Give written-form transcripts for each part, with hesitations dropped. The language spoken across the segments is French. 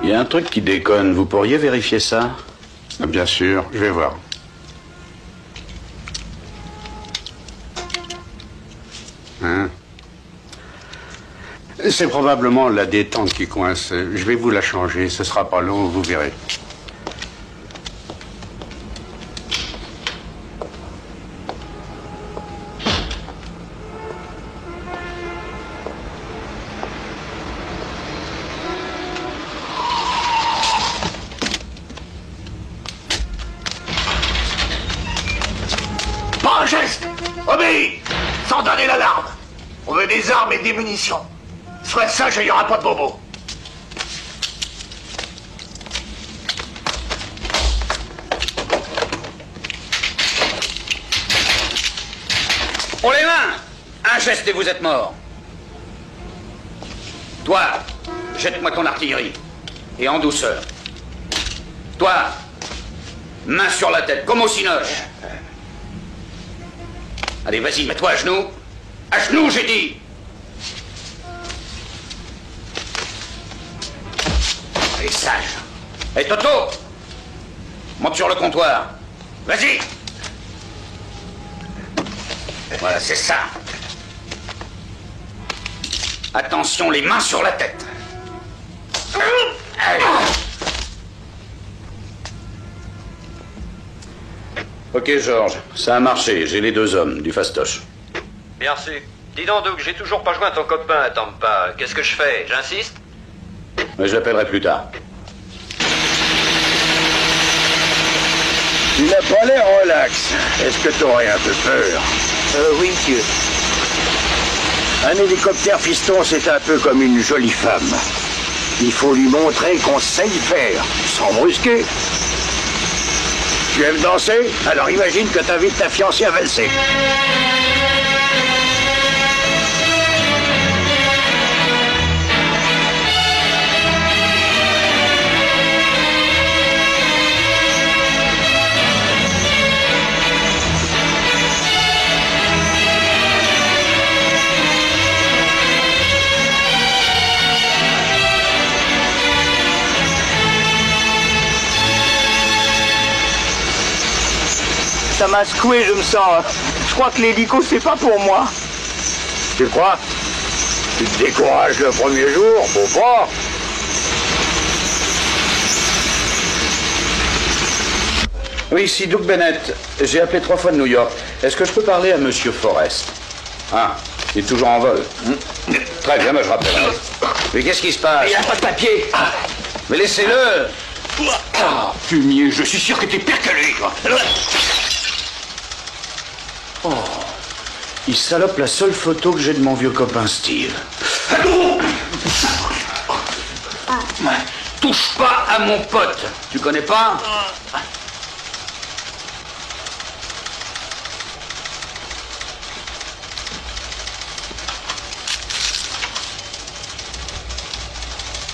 Il y a un truc qui déconne. Vous pourriez vérifier ça? Bien sûr, je vais voir. Hein? C'est probablement la détente qui coince. Je vais vous la changer. Ce sera pas long, vous verrez. Pas un geste! Obéis! Sans donner l'alarme! On veut des armes et des munitions. Sois sage et il n'y aura pas de bobo. Pour les mains! Un geste et vous êtes mort. Toi, jette-moi ton artillerie. Et en douceur. Toi, main sur la tête, comme au cinoche. Allez, vas-y, mets-toi à genoux. À genoux, j'ai dit. Allez, sage. Et Toto, monte sur le comptoir. Vas-y. Voilà, c'est ça. Attention, les mains sur la tête. Allez. Ok, Georges, ça a marché. J'ai les 2 hommes, du fastoche. Bien reçu. Dis donc, Doug, j'ai toujours pas joint ton copain à Tampa. Qu'est-ce que je fais? J'insiste? Mais je l'appellerai plus tard. Tu n'as pas l'air relax. Est-ce que t'aurais un peu peur? Oui, monsieur. Un hélicoptère fiston, c'est un peu comme une jolie femme. Il faut lui montrer qu'on sait y faire, sans brusquer. Tu aimes danser? Alors imagine que t'invites ta fiancée à valser. ça m'a secoué, je me sens. Je crois que l'hélico, c'est pas pour moi. Tu crois? Tu te décourages le premier jour, faut pas. Oui, ici Doug Bennett. J'ai appelé 3 fois de New York. Est-ce que je peux parler à Monsieur Forrest? Ah, il est toujours en vol. Très bien, je rappellerai. Mais qu'est-ce qui se passe? Il n'a pas de papier. Mais laissez-le. Ah, fumier, je suis sûr que t'es pire que lui, quoi. Oh, il salope la seule photo que j'ai de mon vieux copain Steve. Touche pas à mon pote. Tu connais pas?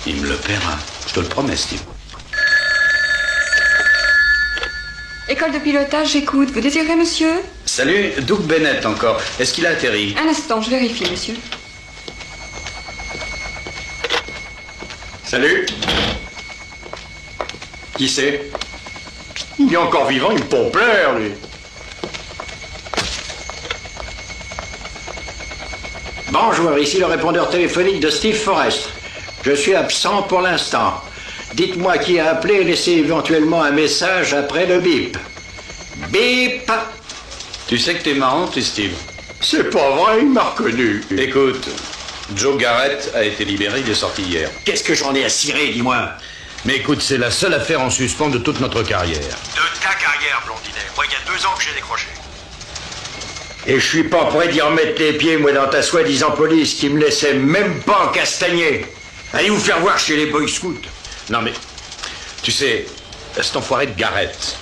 Il me le paiera. Je te le promets, Steve. École de pilotage, j'écoute. Vous désirez, monsieur? Salut, Doug Bennett encore. Est-ce qu'il a atterri? Un instant, je vérifie, monsieur. Salut. Qui c'est? Il est encore vivant, il me pompe l'air, lui. Bonjour, ici le répondeur téléphonique de Steve Forrest. Je suis absent pour l'instant. Dites-moi qui a appelé et laissez éventuellement un message après le bip. Bip! Tu sais que t'es marrant, tu Steve? C'est pas vrai, il m'a reconnu. Écoute, Joe Garrett a été libéré, il est sorti hier. Qu'est-ce que j'en ai à cirer, dis-moi? Mais écoute, c'est la seule affaire en suspens de toute notre carrière. De ta carrière, Blondinet. Moi, il y a 2 ans que j'ai décroché. Et je suis pas prêt d'y remettre les pieds, moi, dans ta soi-disant police qui me laissait même pas castagner. Allez vous faire voir chez les Boy Scouts. Non mais, tu sais, cet enfoiré de Garrett,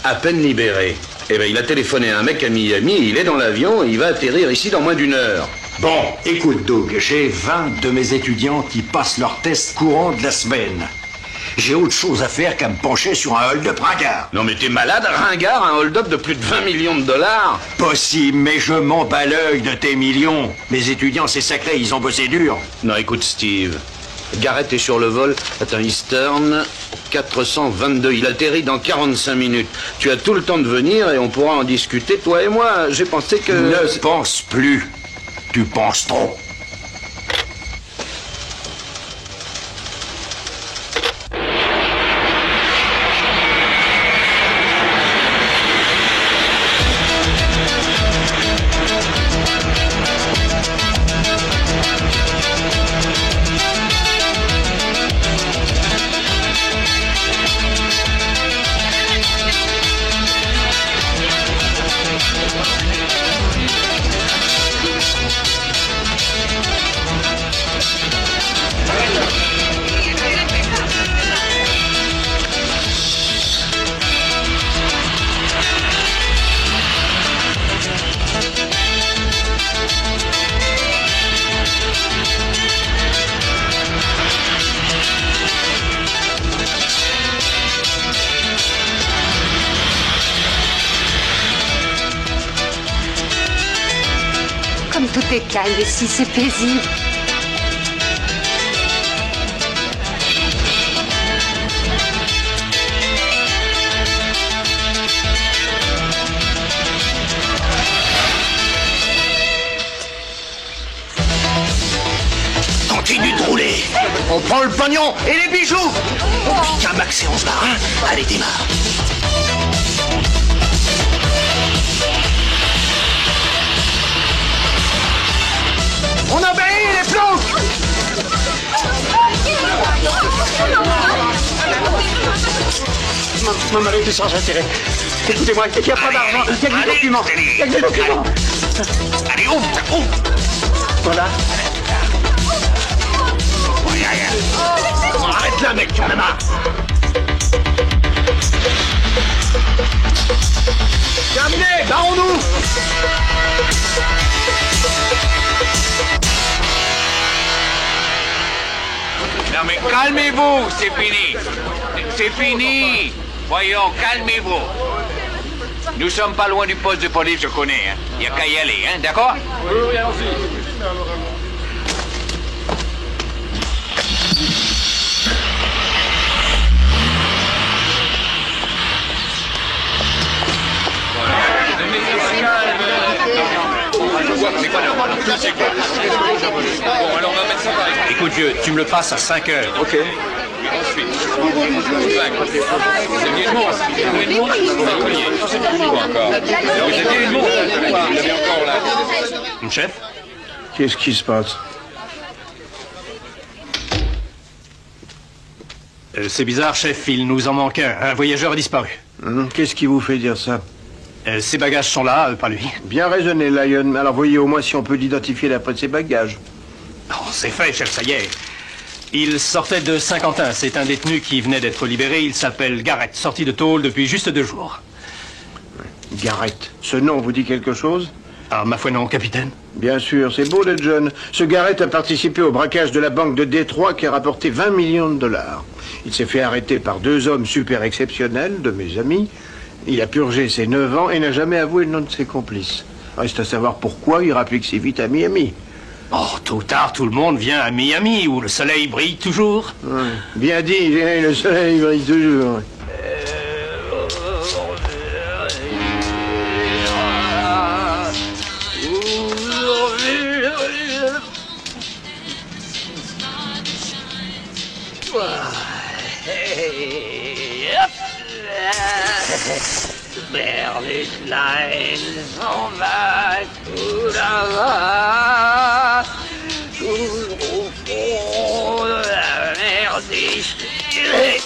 à peine libéré, eh ben il a téléphoné à un mec à Miami, il est dans l'avion et il va atterrir ici dans moins d'1 heure. Bon, écoute, Doug, j'ai 20 de mes étudiants qui passent leur test courant de la semaine. J'ai autre chose à faire qu'à me pencher sur un hold-up ringard. Non mais t'es malade, ringard, un hold-up de plus de 20 millions de dollars? Possible, mais je m'en bats l'œil de tes millions. Mes étudiants, c'est sacré, ils ont bossé dur. Non, écoute, Steve, Garrett est sur le vol, attends, Eastern 422, il atterrit dans 45 minutes. Tu as tout le temps de venir et on pourra en discuter, toi et moi. J'ai pensé que... Ne pense plus. Tu penses trop. Tout est calme ici, c'est paisible. Continue de rouler. On prend le pognon et les bijoux. On pique un max et on se barre, hein? Allez, démarre. On obéit les planques. Mon mari est sans intérêt. Écoutez-moi, il n'y a pas d'argent, il y a que des documents. Il y a que des documents. Allez, ouvre. Voilà. Arrête là, mec, tu en as marre. Terminé, barrons-nous. Non mais calmez-vous, c'est fini. C'est fini. Voyons, calmez-vous. Nous sommes pas loin du poste de police, je connais. Il n'y a qu'à y aller, hein, d'accord? Oui, allons-y. c'est quoi? Bon, alors on va mettre ça par exemple. Écoute, vieux, tu me le passes à 5 heures. Ok. Et ensuite, vous aviez une montre? Vous avez une montre? Un collier? Pas encore. Vous aviez une montre? Vous l'avez encore là. Mon chef? Qu'est-ce qui se passe? C'est bizarre, chef, il nous en manque un voyageur a disparu. Qu'est-ce qui vous fait dire ça? Ses bagages sont là, pas lui. Bien raisonné, Lion. Alors voyez au moins si on peut l'identifier d'après ses bagages. Oh, c'est fait, chef, ça y est. Il sortait de Saint-Quentin. C'est un détenu qui venait d'être libéré. Il s'appelle Garrett, sorti de tôle depuis juste 2 jours. Garrett. Ce nom vous dit quelque chose? Ah, ma foi non, capitaine. Bien sûr, c'est beau d'être jeune. Ce Garrett a participé au braquage de la banque de Détroit qui a rapporté 20 millions de dollars. Il s'est fait arrêter par 2 hommes super exceptionnels, de mes amis. Il a purgé ses 9 ans et n'a jamais avoué le nom de ses complices. Reste à savoir pourquoi il rapplique si vite à Miami. Oh, tôt ou tard, tout le monde vient à Miami, où le soleil brille toujours. Ouais. Bien dit, le soleil brille toujours. Berlitlein s'en va tout là-bas, tout au fond de la mer déchirée.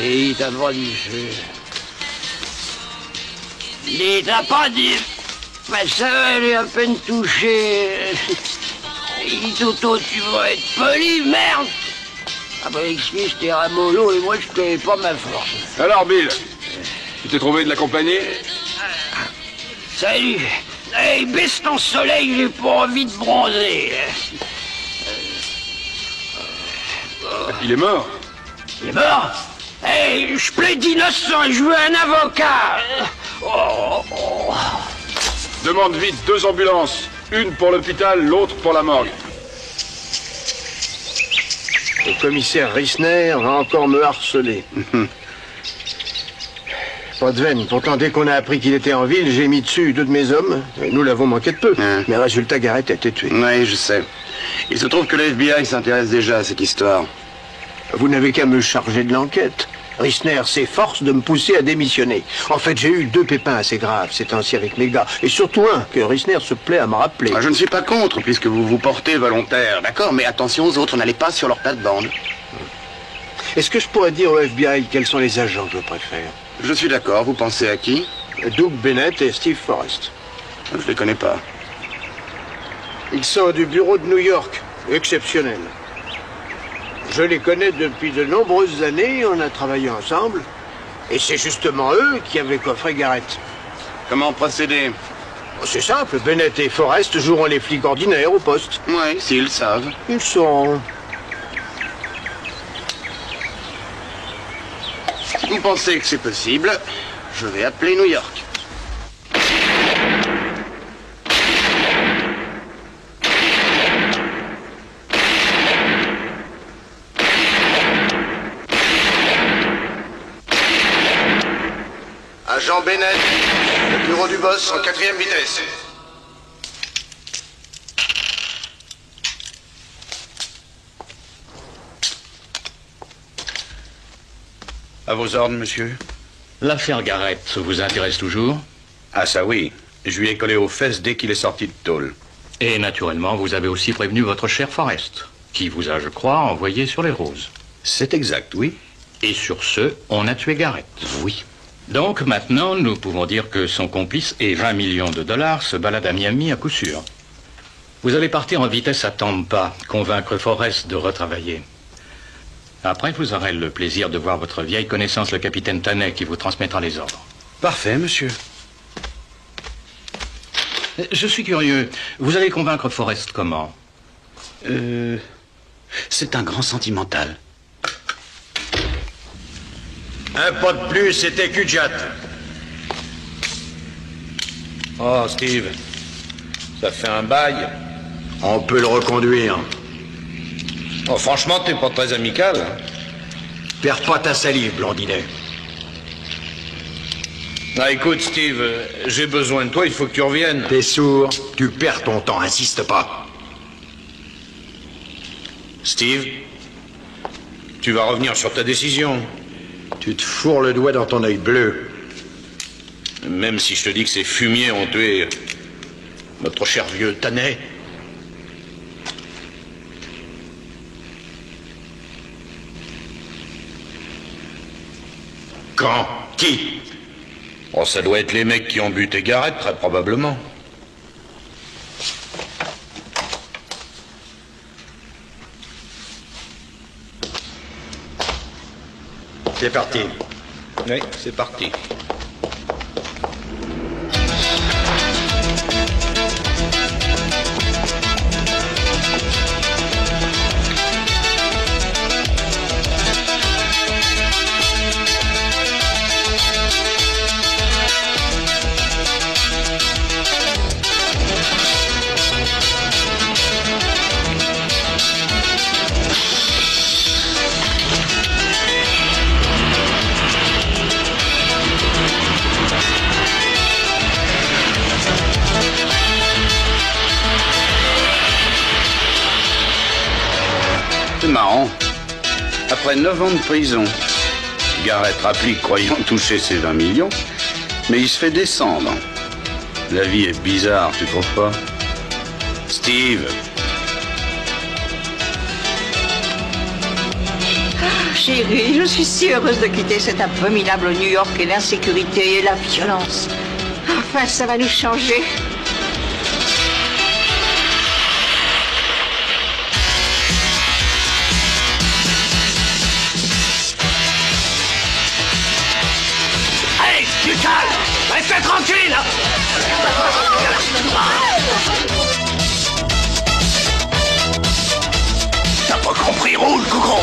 Il t'a pas du feu. Il t'a pas dit. Mais ça, elle est à peine touchée. Il dit Toto, tu vas être poli, merde. Ah bah excuse, t'es ramollo et moi je connais pas ma force. Alors Bill, tu t'es trouvé de la compagnie? Salut. Hey, baisse ton soleil, j'ai pas envie de bronzer. Il est mort. Il est mort? Hey, je plaide innocent et je veux un avocat. Demande vite 2 ambulances. Une pour l'hôpital, l'autre pour la morgue. Le commissaire Rissner va encore me harceler. Pas de veine. Pourtant, dès qu'on a appris qu'il était en ville, j'ai mis dessus 2 de mes hommes. Et nous l'avons manqué de peu. Mais résultat, Garrett a été tué. Oui, je sais. Il se trouve que le FBI s'intéresse déjà à cette histoire. Vous n'avez qu'à me charger de l'enquête. Rissner s'efforce de me pousser à démissionner. En fait, j'ai eu 2 pépins assez graves ces temps-ci avec mes gars. Et surtout un que Rissner se plaît à me rappeler. Je ne suis pas contre, puisque vous vous portez volontaire, d'accord? Mais attention aux autres, n'allez pas sur leur plate-bande. Est-ce que je pourrais dire au FBI quels sont les agents que je préfère? Je suis d'accord. Vous pensez à qui? Doug Bennett et Steve Forrest. Je les connais pas. Ils sont du bureau de New York. Exceptionnels. Je les connais depuis de nombreuses années, on a travaillé ensemble. Et c'est justement eux qui avaient coffré Garrett. Comment procéder? C'est simple, Bennett et Forrest joueront les flics ordinaires au poste. Oui, s'ils savent. Ils sauront. Vous pensez que c'est possible? Je vais appeler New York. Agent Bennett, le bureau du boss en 4e vitesse. À vos ordres, monsieur. L'affaire Garrett vous intéresse toujours? Ah ça oui. Je lui ai collé aux fesses dès qu'il est sorti de tôle. Et naturellement, vous avez aussi prévenu votre cher Forrest, qui vous a, je crois, envoyé sur les roses. C'est exact, oui. Et sur ce, on a tué Garrett. Oui. Donc maintenant, nous pouvons dire que son complice et 20 millions de dollars se baladent à Miami à coup sûr. Vous allez partir en vitesse à Tampa, convaincre Forrest de retravailler. Après, vous aurez le plaisir de voir votre vieille connaissance, le capitaine Tanet, qui vous transmettra les ordres. Parfait, monsieur. Je suis curieux. Vous allez convaincre Forrest comment? C'est un grand sentimental. Un pas de plus, c'était Cujat. Oh, Steve, ça fait un bail. On peut le reconduire. Oh, franchement, t'es pas très amical. Perds pas ta salive, Blondinet. Ah, écoute, Steve, j'ai besoin de toi, il faut que tu reviennes. T'es sourd, tu perds ton temps, insiste pas. Steve, tu vas revenir sur ta décision. Tu te fourres le doigt dans ton œil bleu. Même si je te dis que ces fumiers ont tué notre cher vieux Tanet. Quand? Qui? Oh, ça doit être les mecs qui ont buté Garrett, très probablement. C'est parti. Oui, c'est parti. C'est marrant. Après 9 ans de prison, Garrett rapplique croyant toucher ses 20 millions, mais il se fait descendre. La vie est bizarre, tu trouves pas? Steve. Chérie, je suis si heureuse de quitter cet abominable New York et l'insécurité et la violence. Enfin, ça va nous changer. Hey, du calme! Restez tranquille! T'as pas compris, roule, coucou!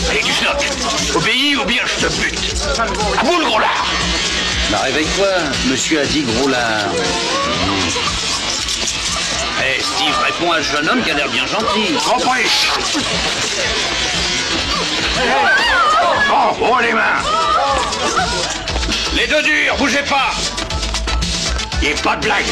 Allez, du schnock! Obéis ou bien je te bute! À bout le gros lard! Bah, réveille-toi, monsieur a dit gros lard. Hé, Steve, réponds à ce jeune homme qui a l'air bien gentil. Compris! Bon, haut les mains! Les deux durs, bougez pas! Et pas de blague!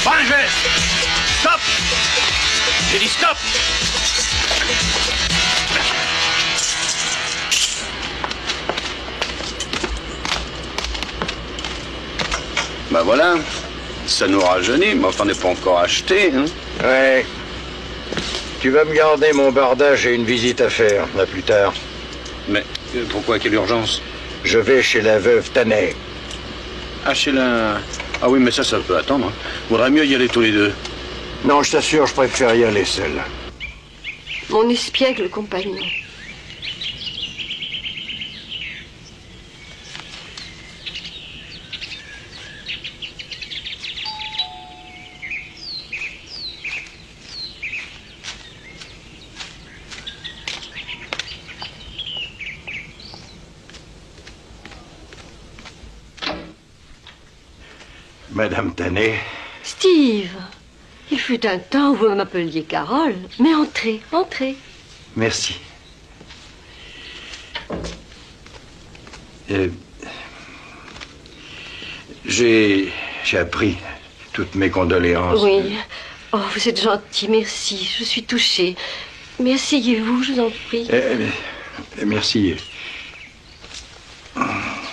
Pas un geste! Stop! J'ai dit stop! Bah voilà, ça nous rajeunit, mais enfin on n'est pas encore acheté. Hein. Ouais. Tu vas me garder mon bardage, j'ai une visite à faire. À plus tard. Mais pourquoi, quelle urgence? Je vais chez la veuve Tanet. Ah, chez la... Ah oui, mais ça peut attendre. Hein. Vaudrait mieux y aller tous les deux. Non, je t'assure, je préfère y aller seul. Mon espiègle compagnon. Madame Tanet. Steve, il fut un temps où vous m'appeliez Carole, mais entrez, entrez. Merci. J'ai appris toutes mes condoléances. Oui. Oh, vous êtes gentil, merci. Je suis touchée. Mais asseyez-vous, je vous en prie. Merci.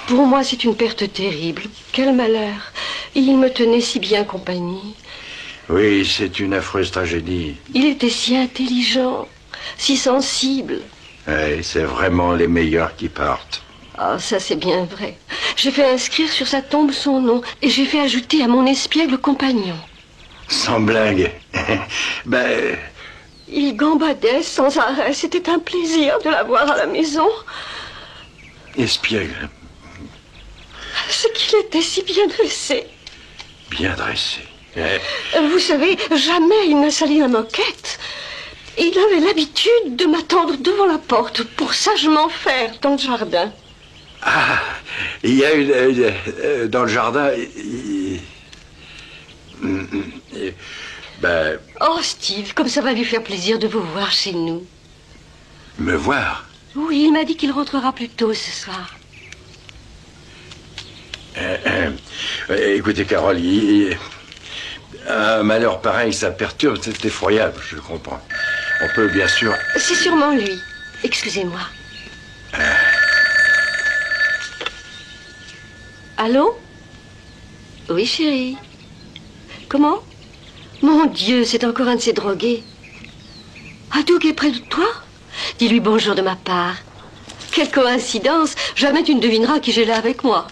Pour moi, c'est une perte terrible. Quel malheur. Il me tenait si bien compagnie. Oui, c'est une affreuse tragédie. Il était si intelligent, si sensible. Oui, c'est vraiment les meilleurs qui partent. Ah, ça c'est bien vrai. J'ai fait inscrire sur sa tombe son nom et j'ai fait ajouter à mon espiègle compagnon. Sans blague. Il gambadait sans arrêt. C'était un plaisir de l'avoir à la maison. Espiègle. Ce qu'il était si bien dressé. Bien dressé. Vous savez, jamais il n'a sali la moquette. Et il avait l'habitude de m'attendre devant la porte pour sagement faire dans le jardin. Ah, il y a dans le jardin... Ben... Oh, Steve, comme ça va lui faire plaisir de vous voir chez nous. Me voir? Oui, il m'a dit qu'il rentrera plus tôt ce soir. Écoutez, Carole, un malheur pareil, ça perturbe, c'est effroyable, je comprends. On peut bien sûr... C'est sûrement lui. Excusez-moi. Allô? Oui, chérie. Comment? Mon Dieu, c'est encore un de ces drogués. Ah, Doug est près de toi? Dis-lui bonjour de ma part. Quelle coïncidence. Jamais tu ne devineras qui j'ai là avec moi.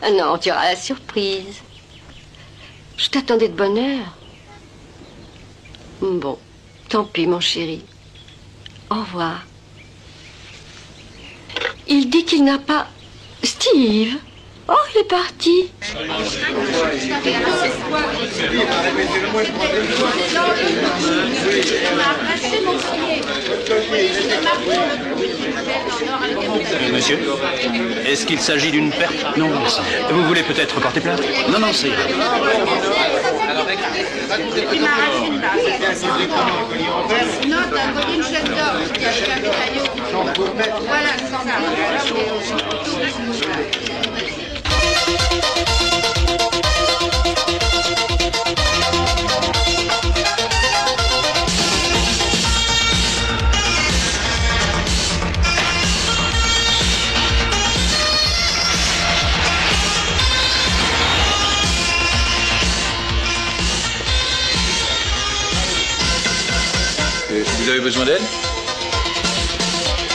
Ah non, tu auras la surprise. Je t'attendais de bonne heure. Bon, tant pis, mon chéri. Au revoir. Il dit qu'il n'a pas... Steve? Oh, il est parti. Monsieur, est-ce qu'il s'agit d'une perte? Non, Vous voulez peut-être porter plainte? Non, non, c'est... Sinon, t'as volé une chaîne d'or qui a fait un médaillon. Voilà, c'est ça. Vous avez besoin d'aide?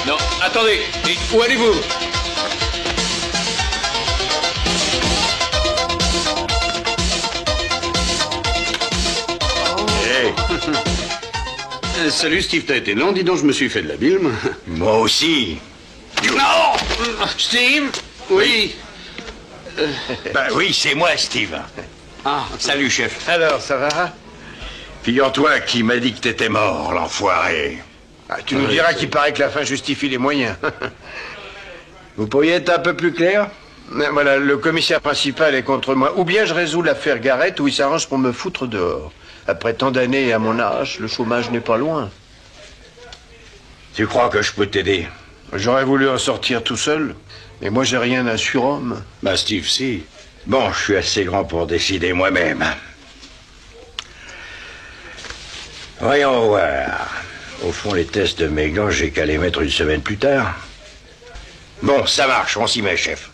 Non, attendez, où allez-vous? Salut Steve, t'as été long, dis donc, je me suis fait de la bile, moi. Moi aussi. Non! Steve? Oui. Ben oui, c'est moi, Steve. Ah, salut, chef. Alors, ça va? Figure-toi qu'il m'a dit que t'étais mort, l'enfoiré. Ah, tu nous diras qu'il paraît que la fin justifie les moyens. Vous pourriez être un peu plus clair? Voilà, le commissaire principal est contre moi. Ou bien je résous l'affaire Garrett, ou il s'arrange pour me foutre dehors. Après tant d'années et à mon âge, le chômage n'est pas loin. Tu crois que je peux t'aider? J'aurais voulu en sortir tout seul, mais moi j'ai rien d'un surhomme. Bah Steve, si. Bon, je suis assez grand pour décider moi-même. Voyons voir. Au fond, les tests de mes gants, j'ai qu'à les mettre une semaine plus tard. Bon, ça marche, on s'y met, chef.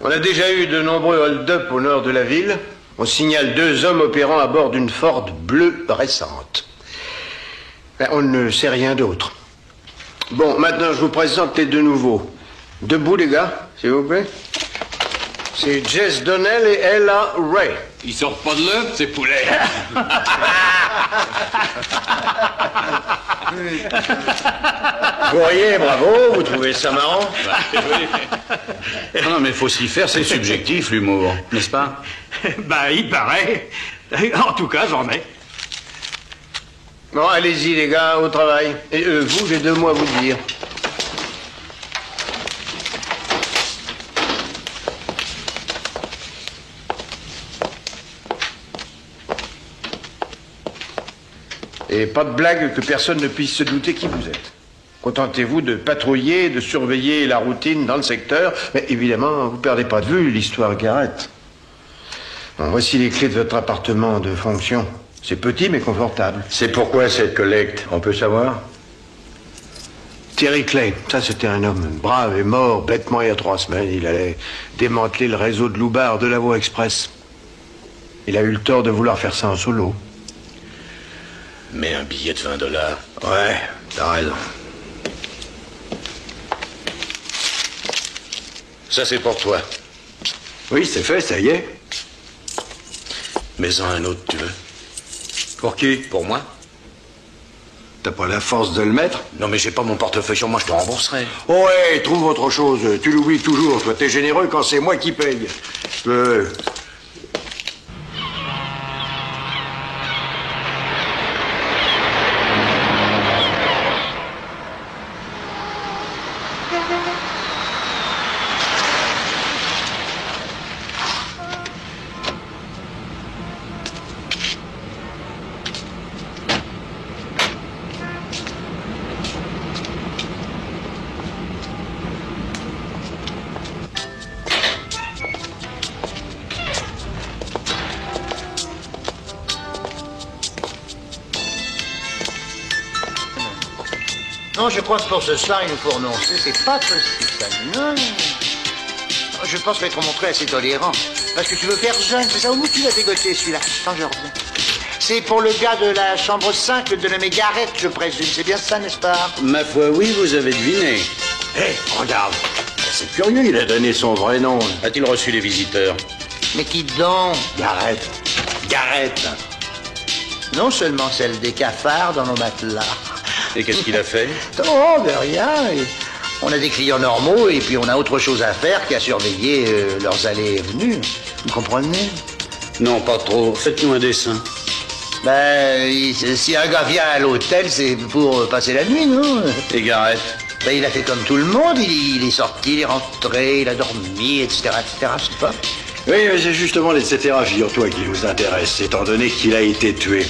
On a déjà eu de nombreux hold-up au nord de la ville. On signale 2 hommes opérant à bord d'une Ford bleue récente. Ben, on ne sait rien d'autre. Bon, maintenant, je vous présente les 2 nouveaux. Debout, les gars, s'il vous plaît. C'est Jess Donnell et Ella Ray. Ils sortent pas de là, ces poulets. Vous voyez, bravo, vous trouvez ça marrant? Non, mais faut s'y faire, c'est subjectif, l'humour, n'est-ce pas? Bah, il paraît. En tout cas, j'en ai. Bon, allez-y, les gars, au travail. Et vous, j'ai 2 mots à vous dire. Et pas de blague que personne ne puisse se douter qui vous êtes. Contentez-vous de patrouiller, de surveiller la routine dans le secteur. Mais évidemment, vous ne perdez pas de vue l'histoire Garrett. Bon, voici les clés de votre appartement de fonction. C'est petit mais confortable. C'est pourquoi cette collecte, on peut savoir? Terry Clay, ça c'était un homme brave et mort bêtement il y a 3 semaines. Il allait démanteler le réseau de loupards de la Voie Express. Il a eu le tort de vouloir faire ça en solo. Mais un billet de $20. Ouais, t'as raison. Ça, c'est pour toi. Oui, c'est fait, ça y est. Mets-en un autre, tu veux? Pour qui? Pour moi? T'as pas la force de le mettre? Non, mais j'ai pas mon portefeuille sur moi, je te rembourserai. Ouais, trouve autre chose. Tu l'oublies toujours. Toi, t'es généreux quand c'est moi qui paye. Non, je crois que pour ce soir, il nous faut renoncer. C'est pas possible, ça. Non. Je pense qu'être montré assez tolérant. Parce que tu veux faire jeune, c'est ça? Où tu l'as dégoté, celui-là? Attends, je reviens. C'est pour le gars de la chambre 5, le dénommé Garrett, je présume. C'est bien ça, n'est-ce pas? Ma foi, oui, vous avez deviné. Hé, regarde. C'est curieux, il a donné son vrai nom. A-t-il reçu les visiteurs? Mais qui donc? Garrett. Garrett. Non seulement celle des cafards dans nos matelas. Et qu'est-ce qu'il a fait? Oh, de rien. On a des clients normaux et puis on a autre chose à faire qu'à surveiller leurs allées et venues. Vous comprenez? Non, pas trop. Faites-nous un dessin. Ben, si un gars vient à l'hôtel, c'est pour passer la nuit, non? Et Garrett? Ben, il a fait comme tout le monde. Il est sorti, il est rentré, il a dormi, etc., etc., je sais pas. Oui, mais c'est justement l'etc. Figure-toi qui vous intéresse, étant donné qu'il a été tué.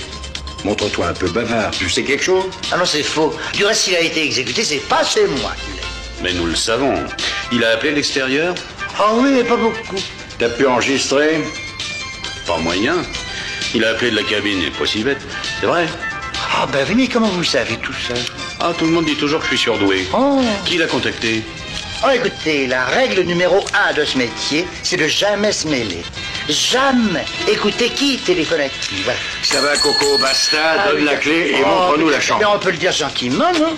Montre-toi un peu bavard. Tu sais quelque chose? Ah non, c'est faux. Du reste, s'il a été exécuté, c'est pas chez moi qu'il est. Mais nous le savons. Il a appelé l'extérieur? Ah oui, mais pas beaucoup. T'as pu enregistrer? Pas moyen. Il a appelé de la cabine, pas si bête. C'est vrai? Ah ben oui, mais comment vous le savez tout ça? Ah, tout le monde dit toujours que je suis surdoué. Oh. Qui l'a contacté? Oh, écoutez, la règle numéro 1 de ce métier, c'est de jamais se mêler. Jamais. Écoutez, qui téléphone à qui? Voilà. Ça va, Coco, basta, donne la clé et montre-nous la chambre. Mais on peut le dire gentiment, non?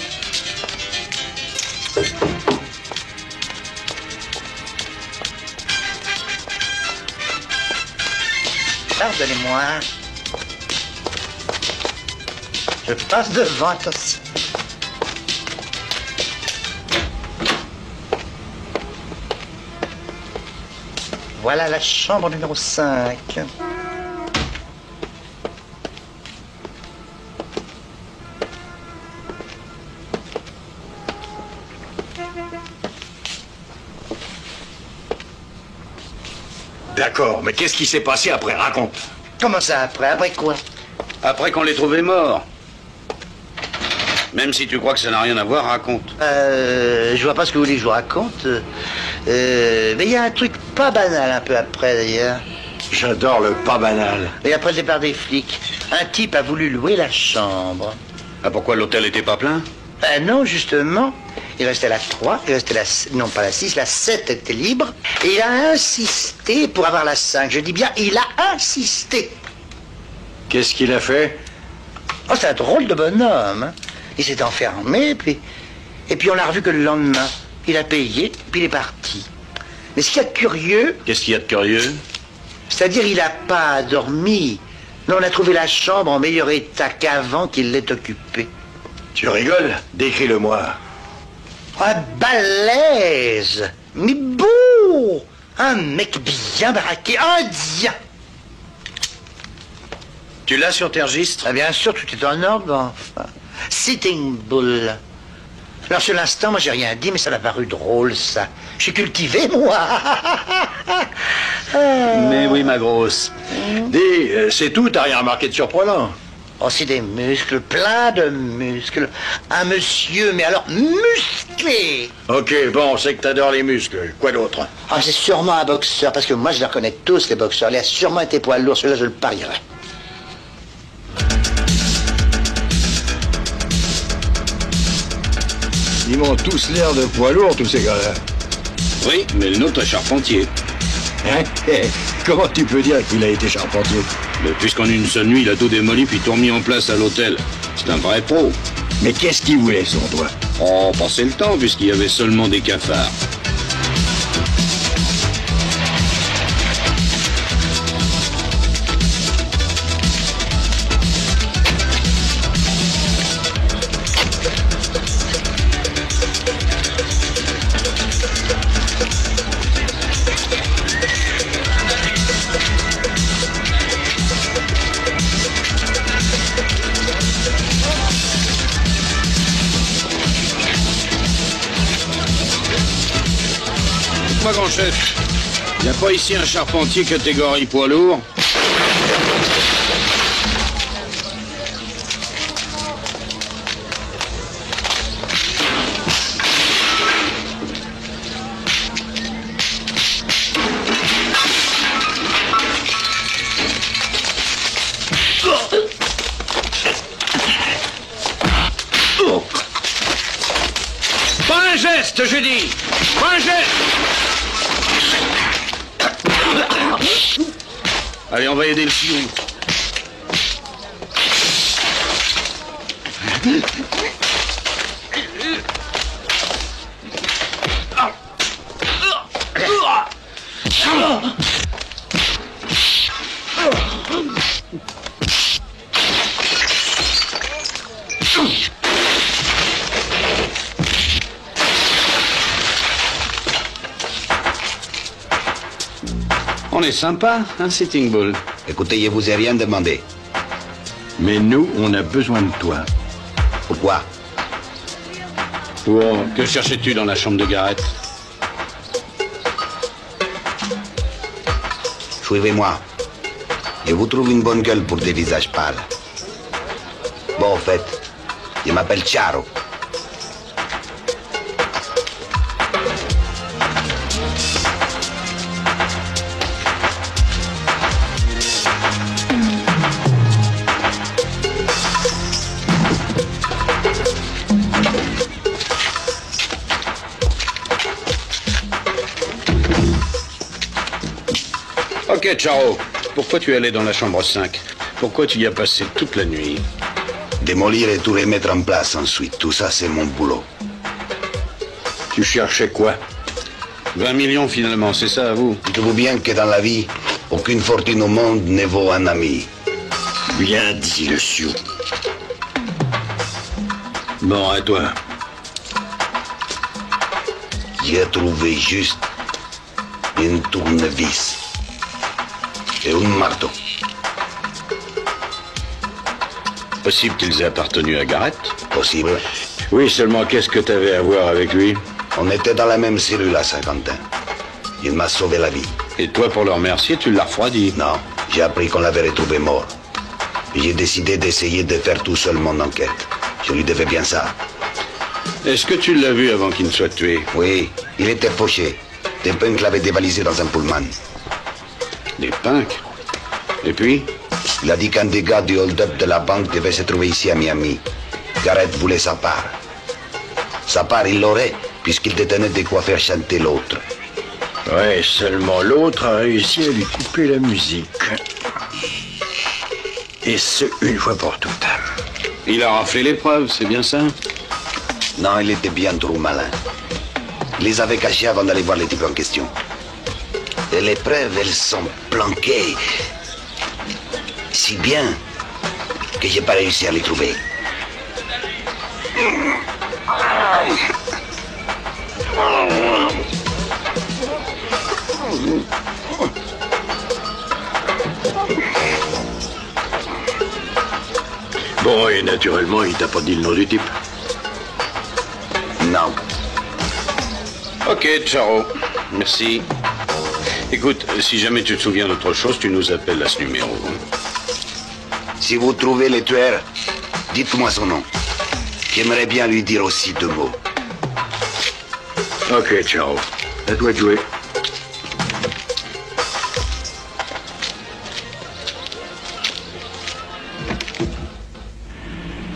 Pardonnez-moi. Je passe devant, attention. Voilà la chambre numéro 5. D'accord, mais qu'est-ce qui s'est passé après? Raconte. Comment ça après? Après quoi? Après qu'on l'ait trouvé mort. Même si tu crois que ça n'a rien à voir, raconte. Je vois pas ce que vous voulez que je vous raconte. Mais il y a un truc pas banal un peu après d'ailleurs. J'adore le pas banal. Et après le départ des flics, un type a voulu louer la chambre. Ah, pourquoi l'hôtel était pas plein? Non, justement. Il restait la 3, il restait la... Non, pas la 6, la 7 était libre. Et il a insisté pour avoir la 5. Je dis bien, il a insisté. Qu'est-ce qu'il a fait? Oh, c'est un drôle de bonhomme. Hein. Il s'est enfermé, et puis on l'a revu que le lendemain. Il a payé, puis il est parti. Mais ce qu'il y a de curieux... Qu'est-ce qu'il y a de curieux? C'est-à-dire, il n'a pas dormi. Non, on a trouvé la chambre en meilleur état qu'avant qu'il l'ait occupée. Tu rigoles? Décris-le-moi. Un balèze, mais beau, un mec bien baraqué, indien. Tu l'as sur tes registres? Ah, bien sûr, tout est en ordre, enfin. Sitting Bull. Alors, sur l'instant, moi, j'ai rien dit, mais ça m'a paru drôle, ça. Je suis cultivé, moi. Mais oui, ma grosse. Dis, c'est tout, t'as rien remarqué de surprenant? Oh, c'est des muscles, plein de muscles. Un monsieur, mais alors musclé. Ok, bon, c'est que t'adores les muscles. Quoi d'autre? Ah, c'est sûrement un boxeur, parce que moi, je les reconnais tous, les boxeurs. Il a sûrement été poids lourd, celui-là, je le parierais. Ils m'ont tous l'air de poids lourd, tous ces gars-là. Oui, mais le nôtre est charpentier. Hein? Comment tu peux dire qu'il a été charpentier? Mais puisqu'en une seule nuit, il a tout démoli puis tout remis en place à l'hôtel. C'est un vrai pro. Mais qu'est-ce qu'il voulait, son doigt? Oh, passer le temps, puisqu'il y avait seulement des cafards. Moi, grand chef, il n'y a pas ici un charpentier catégorie poids lourd? geste, je dis. Un geste. Allez, on va aider le fiou. On est sympa, hein, Sitting Bull. Écoutez, je vous ai rien demandé. Mais nous, on a besoin de toi. Pourquoi? Que cherchais-tu dans la chambre de Garrett? Suivez-moi. Je vous trouve une bonne gueule pour des visages pâles. Bon, en fait, je m'appelle Charo. Ok, Charo. Pourquoi tu es allé dans la chambre 5? Pourquoi tu y as passé toute la nuit? Démolir et tout remettre en place ensuite. Tout ça, c'est mon boulot. Tu cherchais quoi? 20 millions finalement, c'est ça à vous? Dites-vous bien que dans la vie, aucune fortune au monde ne vaut un ami. Bien dit, le Sioux. Bon, et toi? J'ai trouvé juste une tournevis et un marteau. Possible qu'ils aient appartenu à Garrett? Possible. Oui, seulement qu'est-ce que t'avais à voir avec lui? On était dans la même cellule à Saint-Quentin. Il m'a sauvé la vie. Et toi, pour le remercier, tu l'as refroidi? Non, j'ai appris qu'on l'avait retrouvé mort. Et j'ai décidé d'essayer de faire tout seul mon enquête. Je lui devais bien ça. Est-ce que tu l'as vu avant qu'il ne soit tué? Oui, il était fauché. Des punks l'avaient dévalisé dans un pullman. Des punks? Et puis? Il a dit qu'un des gars du hold-up de la banque devait se trouver ici à Miami. Garrett voulait sa part. Sa part, il l'aurait, puisqu'il détenait de quoi faire chanter l'autre. Ouais, seulement l'autre a réussi à lui couper la musique. Et ce, une fois pour toutes. Il a raflé les preuves, c'est bien ça? Non, il était bien trop malin. Il les avait cachés avant d'aller voir les types en question. Et les preuves, elles sont planquées si bien que j'ai pas réussi à les trouver. Bon, et naturellement, il t'a pas dit le nom du type? Non. Ok, Charo. Merci. Écoute, si jamais tu te souviens d'autre chose, tu nous appelles à ce numéro. Si vous trouvez le tueur, dites-moi son nom. J'aimerais bien lui dire aussi 2 mots. Ok, ciao. À toi de jouer.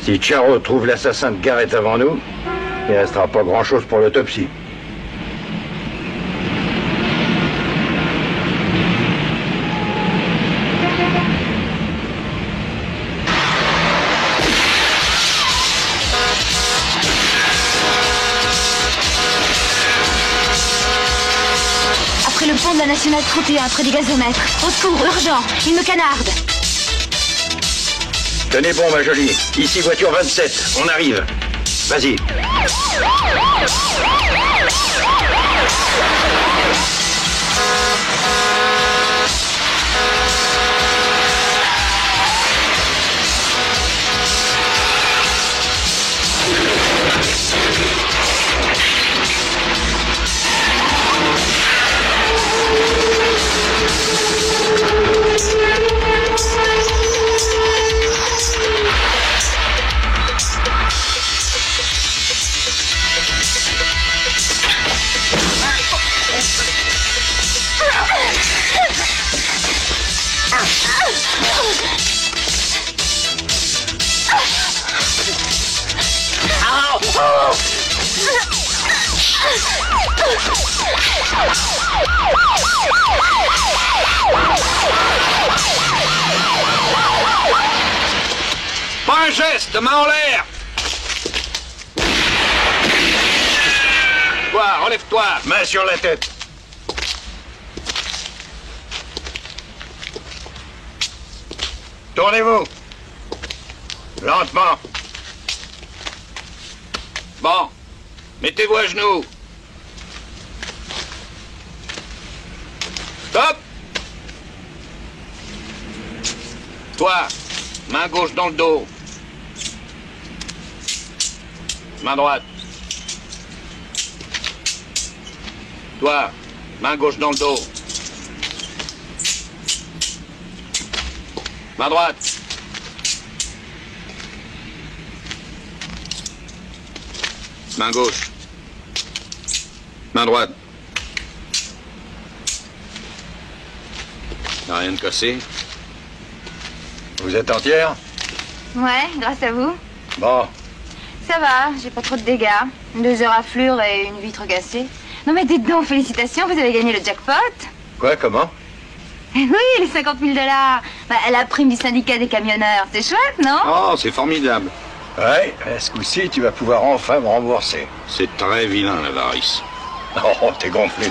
Si Charo trouve l'assassin de Garrett avant nous, il ne restera pas grand-chose pour l'autopsie. Après le pont de la Nationale 31, près du gazomètre. Au secours, urgent, il me canarde. Tenez bon, ma jolie. Ici, voiture 27. On arrive. Vas-y. Pas un geste, main en l'air. Toi, relève-toi. Main sur la tête. Tournez-vous. Lentement. Bon, mettez-vous à genoux. Stop. Toi, main gauche dans le dos. Main droite. Toi, main gauche dans le dos. Main droite. Main gauche. Main droite. Y'a rien de cassé. Vous êtes entière? Ouais, grâce à vous. Bon. Ça va, j'ai pas trop de dégâts. 2 éraflures et une vitre cassée. Non mais dites donc, félicitations, vous avez gagné le jackpot. Quoi, comment? Oui, les 50 000 $. Bah, la prime du syndicat des camionneurs, c'est chouette, non? Oh, c'est formidable. Ouais, ce coup-ci, tu vas pouvoir enfin me rembourser. C'est très vilain, l'avarice. Oh, t'es gonflé.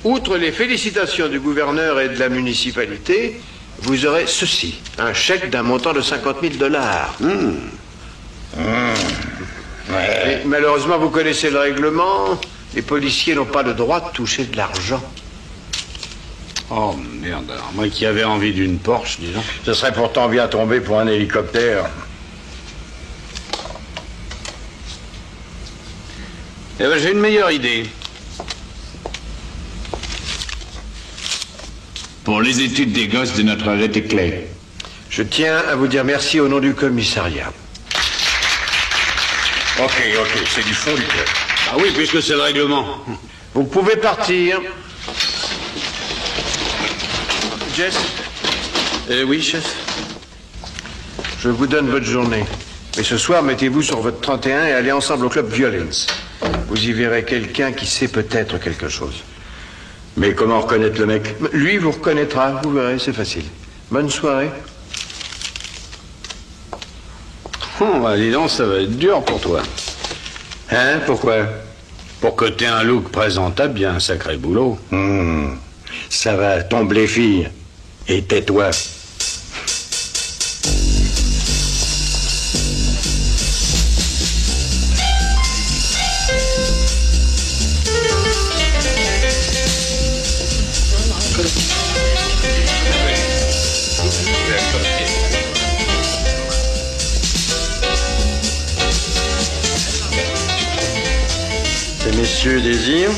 Outre les félicitations du gouverneur et de la municipalité, vous aurez ceci, un chèque d'un montant de 50 000 $. Ouais. Et malheureusement, vous connaissez le règlement, les policiers n'ont pas le droit de toucher de l'argent. Oh merde, alors moi qui avais envie d'une Porsche, dis donc. Ce serait pourtant bien tombé pour un hélicoptère. Eh ben, j'ai une meilleure idée. Pour les études des gosses de notre arrêté clé. Je tiens à vous dire merci au nom du commissariat. Ok, c'est du fond du cœur. Ah oui, puisque c'est le règlement. Vous pouvez partir. Jess? Oui, chef. Je vous donne votre journée. Mais ce soir, mettez-vous sur votre 31 et allez ensemble au club Violence. Vous y verrez quelqu'un qui sait peut-être quelque chose. Mais comment reconnaître le mec? Lui vous reconnaîtra, vous verrez, c'est facile. Bonne soirée. Oh, bah, dis donc, ça va être dur pour toi. Hein? Pourquoi? Pour que t'aies un look présentable, bien un sacré boulot. Ça va, tombe les filles. Et tais-toi. Ces messieurs désirent?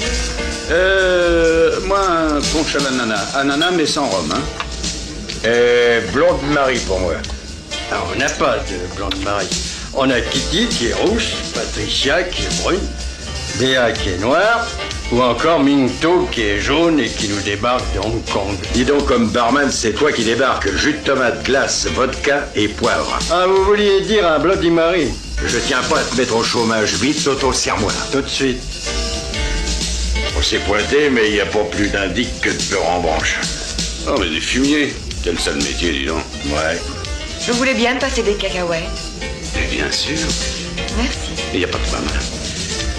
Moi, un punch à l'ananas. Ananas, mais sans rhum, hein. Blonde Marie pour moi. Alors, on n'a pas de Blonde Marie. On a Kitty qui est rouge, Patricia qui est brune, Béa qui est noire, ou encore Minto qui est jaune et qui nous débarque de Hong Kong. Dis donc, comme barman, c'est toi qui débarque. Jus de tomate, glace, vodka et poivre. Ah, vous vouliez dire un Bloody Mary? Je tiens pas à te mettre au chômage. Vite, Toto, serre-moi. Tout de suite. On s'est pointé, mais il n'y a pas plus d'indique que de beurre en branche. Oh, mais des fumiers. Quel sale métier, dis donc. Ouais. Je voulais bien me passer des cacahuètes. Mais bien sûr. Merci. Il n'y a pas de problème.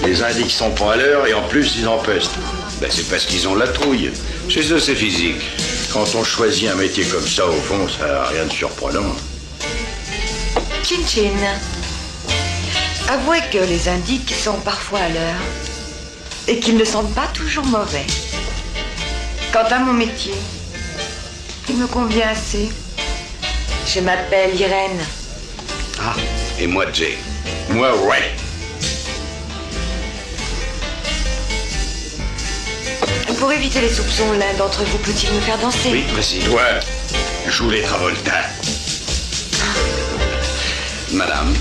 Les indiques sont pas à l'heure et en plus, ils empestent. Ben, c'est parce qu'ils ont la trouille. Chez eux, c'est physique. Quand on choisit un métier comme ça, au fond, ça n'a rien de surprenant. Chin Chin. Avouez que les indiques sont parfois à l'heure et qu'ils ne sont pas toujours mauvais. Quant à mon métier, il me convient assez. Je m'appelle Irène. Ah, et moi, Jay. Moi, ouais. Pour éviter les soupçons, l'un d'entre vous peut-il me faire danser? Oui, précis. Toi, joue les Travolta. Madame,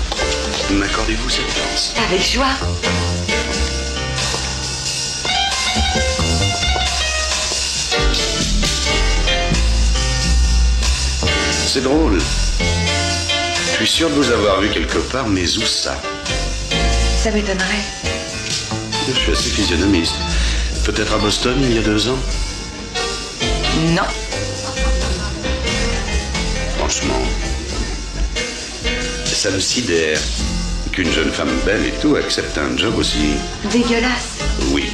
m'accordez-vous cette danse? Avec joie. C'est drôle. Je suis sûr de vous avoir vu quelque part, mais où ça? Ça m'étonnerait. Je suis assez physionomiste. Peut-être à Boston, il y a 2 ans? Non. Franchement, ça me sidère qu'une jeune femme belle et tout accepte un job aussi... Dégueulasse. Oui.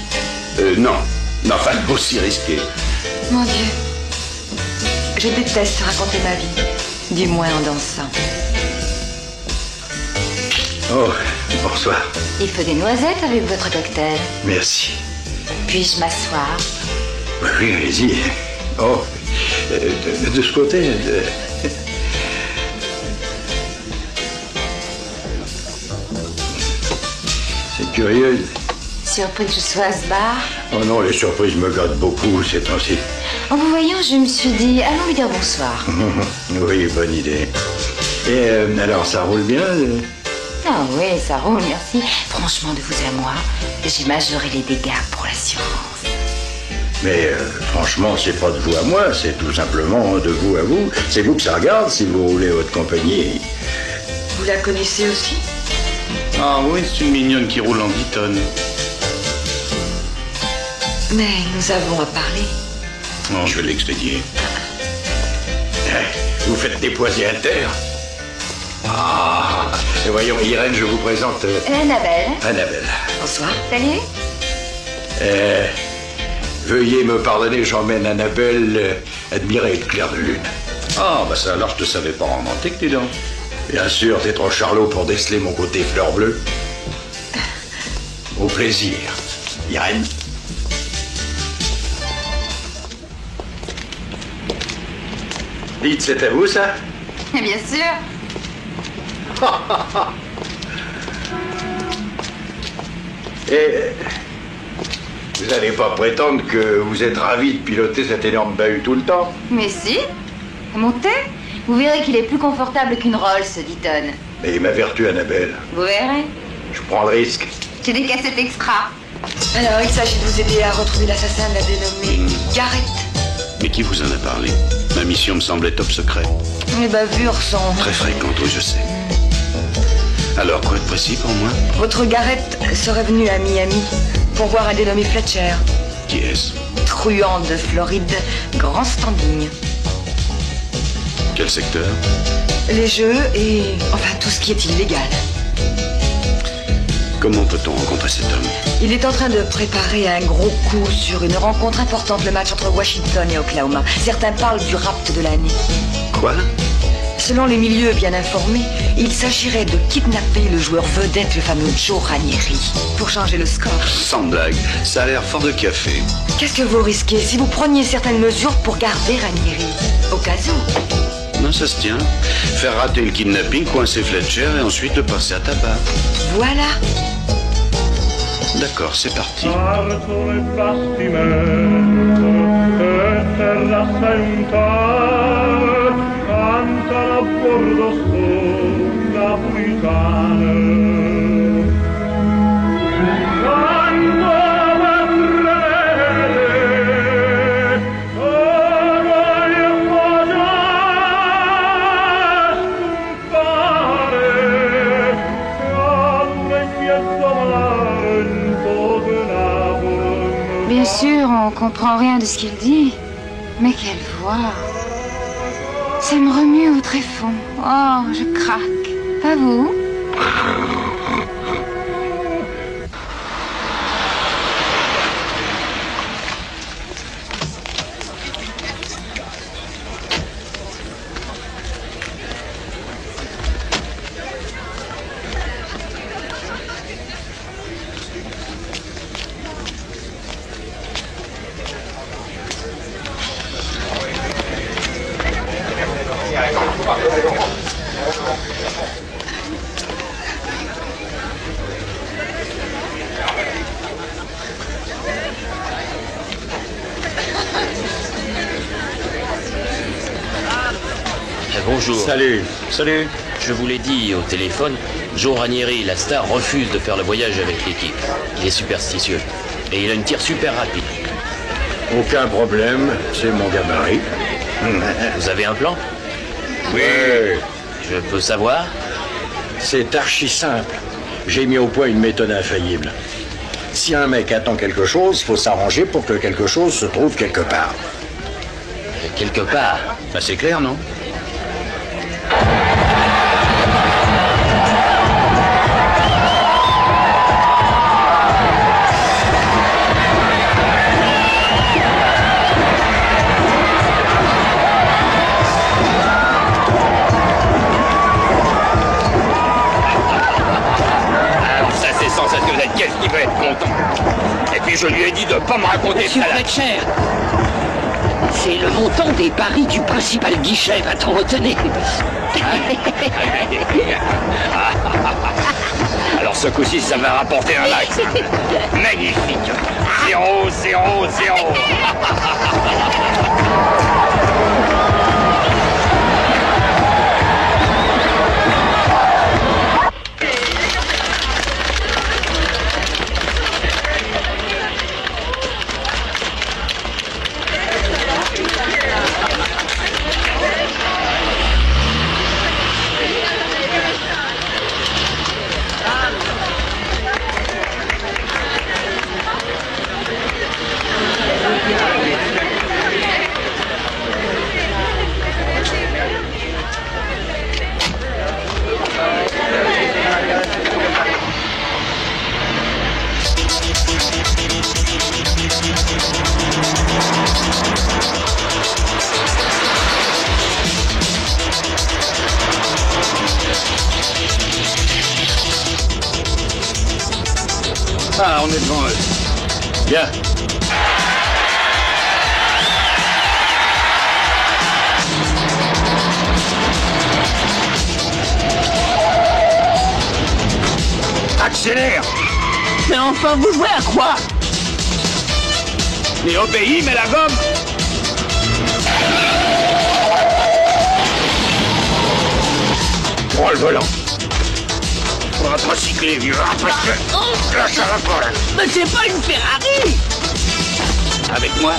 Non. Non, enfin, aussi risqué. Mon Dieu. Je déteste raconter ma vie. Du moins en dansant. Oh, bonsoir. Il faut des noisettes avec votre cocktail. Merci. Puis-je m'asseoir? Oui, allez-y. Oh, de ce côté... C'est curieux. Surpris que je sois à ce bar? Oh non, les surprises me gâtent beaucoup ces temps-ci. En vous voyant, je me suis dit, allons lui dire bonsoir. Oui, bonne idée. Et alors, ça roule bien? Ah oui, ça roule, merci. Franchement, de vous à moi, j'ai majoré les dégâts pour l'assurance. Mais franchement, c'est pas de vous à moi, c'est tout simplement de vous à vous. C'est vous que ça regarde si vous roulez votre compagnie. Vous la connaissez aussi? Ah oui, c'est une mignonne qui roule en 10 tonnes. Mais nous avons à parler. Non, je vais l'expédier. Vous faites des poisiers inter? Ah, et voyons, Irène, je vous présente... Annabelle. Annabelle. Bonsoir. Salut. Veuillez me pardonner, j'emmène Annabelle admirer le clair de lune. Ah, bah ça alors, je te savais pas romantique, dis donc. Bien sûr, t'es trop charlot pour déceler mon côté fleur bleue. Au plaisir. Irène. Dites, c'est à vous, ça? Bien sûr. Et vous n'allez pas prétendre que vous êtes ravi de piloter cet énorme bahut tout le temps? Mais si. Montez. Vous verrez qu'il est plus confortable qu'une Rolls, 10 tonnes. Mais ma vertu, Annabelle. Vous verrez. Je prends le risque. J'ai des cassettes extra. Alors, il s'agit de vous aider à retrouver l'assassin de la dénommée Garrett. Mais qui vous en a parlé? Ma mission me semblait top secret. Les bavures sont... Très fréquentes, oui, je sais. Alors, quoi de précis pour moi? Votre Garrett serait venu à Miami pour voir un dénommé Fletcher. Qui est-ce? Truand de Floride, grand standing. Quel secteur? Les jeux et... enfin, tout ce qui est illégal. Comment peut-on rencontrer cet homme? Il est en train de préparer un gros coup sur une rencontre importante, le match entre Washington et Oklahoma. Certains parlent du rapt de l'année. Quoi? Selon les milieux bien informés, il s'agirait de kidnapper le joueur vedette, le fameux Joe Ranieri, pour changer le score. Sans blague, ça a l'air fort de café. Qu'est-ce que vous risquez si vous preniez certaines mesures pour garder Ranieri? Au cas où. Non, ça se tient. Faire rater le kidnapping, coincer Fletcher et ensuite le passer à tabac. Voilà. D'accord, c'est parti. Bien sûr, on comprend rien de ce qu'il dit. Mais quelle voix! Ça me remue au tréfonds. Oh, je craque. Pas vous? Bonjour. Salut. Salut. Je vous l'ai dit au téléphone, Joe Ranieri, la star, refuse de faire le voyage avec l'équipe. Il est superstitieux. Et il a une tire super rapide. Aucun problème, c'est mon gabarit. Vous avez un plan? Oui. Je peux savoir? C'est archi simple. J'ai mis au point une méthode infaillible. Si un mec attend quelque chose, faut s'arranger pour que quelque chose se trouve quelque part. Quelque part? Bah, c'est clair, non? Qu'est-ce qu'il va être content? Et puis je lui ai dit de pas me raconter ça là. Monsieur Fletcher, c'est le montant des paris du principal guichet, va-t-on retenir? Alors ce coup-ci, ça va rapporter un max. Magnifique. 0, 0, 0. Ah, on est devant eux. Bien. Accélère! Mais enfin, vous jouez à quoi? Mais obéis, mais la gomme! Prends le volant. Faut pas recycler, vieux. Lâche la parole. Mais c'est pas une Ferrari! Avec moi?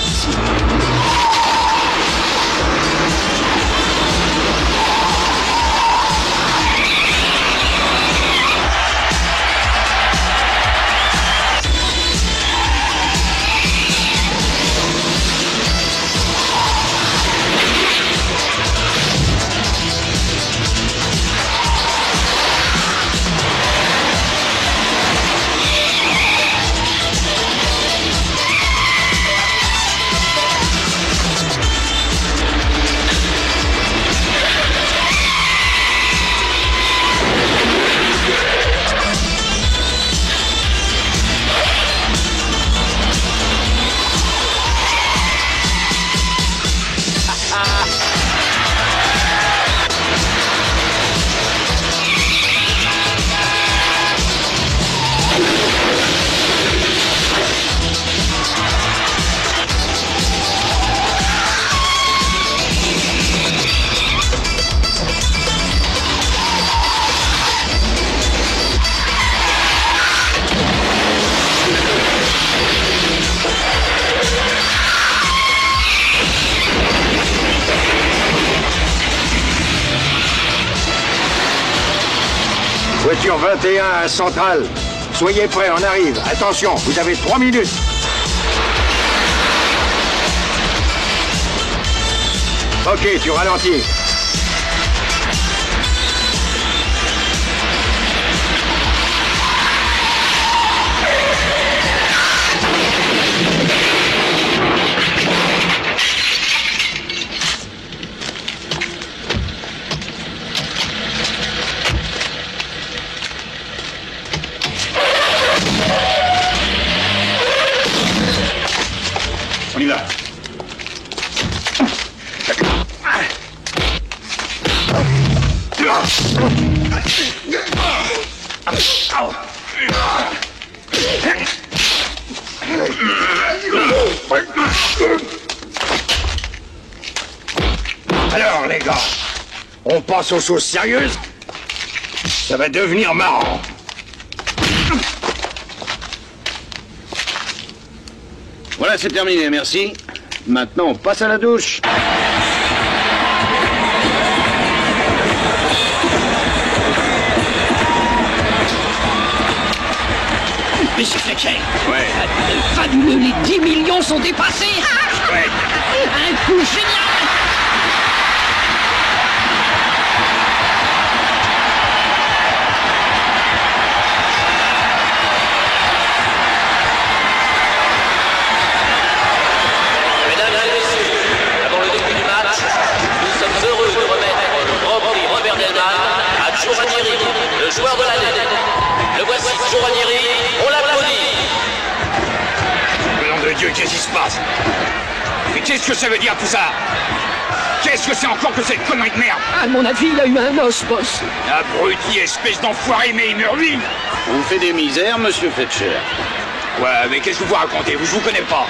Voiture 21 à Centrale. Soyez prêts, on arrive. Attention, vous avez 3 minutes. Ok, tu ralentis. On y va. Alors, les gars, on passe aux choses sérieuses. Ça va devenir marrant. Voilà, c'est terminé, merci. Maintenant, on passe à la douche. Fletcher. Ouais. Fabuleux, les 10 millions sont dépassés. Ouais. Un coup génial. Mesdames et messieurs, avant le début du match, nous sommes heureux de remettre le Grand Prix Robert Delman à Joe Ranieri, le joueur de l'année. Le voici, Joe Ranieri, on l'applaudit. Mais nom de Dieu, qu'est-ce qui se passe? Mais qu'est-ce que ça veut dire tout ça? Qu'est-ce que c'est encore que cette connerie de merde? À mon avis, il a eu un os, boss. Abruti, espèce d'enfoiré, mais il me ruine. On vous fait des misères, monsieur Fletcher. Ouais, mais qu'est-ce que vous racontez? Je vous connais pas.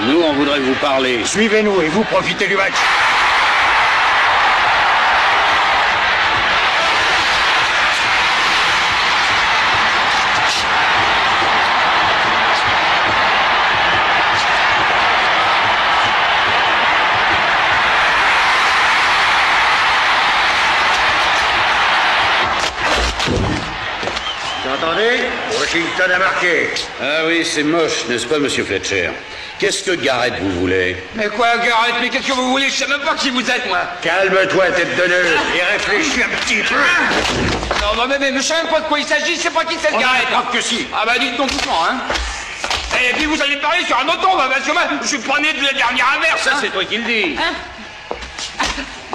Nous, on voudrait vous parler. Suivez-nous et vous profitez du match. Vous entendez? Washington a marqué. Ah oui, c'est moche, n'est-ce pas, monsieur Fletcher? Qu'est-ce que Garrett vous voulez? Mais quoi, Garrett? Mais qu'est-ce que vous voulez? Je sais même pas qui vous êtes, moi. Calme-toi, tête de nœud, et réfléchis un petit peu. Non, mais je sais même pas de quoi il s'agit. Je sais pas qui c'est, Garrett. Que si. Ah bah dites donc tout le temps, hein. Et puis vous allez me parler sur un autre ton, parce que moi, je suis pas né de la dernière inverse. Ça, c'est toi qui le dis. Hein?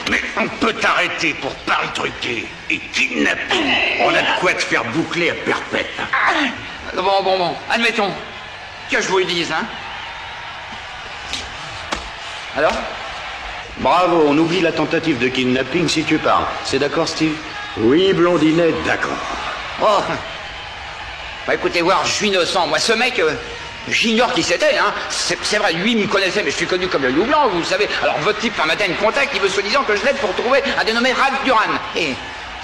Mais on peut t'arrêter pour pari truqué et kidnapping. On a de quoi te faire boucler à perpète. Bon. Admettons que je vous le dise, hein. Alors? Bravo, on oublie la tentative de kidnapping si tu parles. C'est d'accord, Steve? Oui, Blondinet, d'accord. Oh. Bah écoutez, voir, je suis innocent. Moi, ce mec, j'ignore qui c'était, hein. C'est vrai, lui, il me connaissait, mais je suis connu comme le loup blanc, vous le savez. Alors, votre type, un matin, il me contacte, il veut soi-disant que je l'aide pour trouver un dénommé Ralph Duran. Et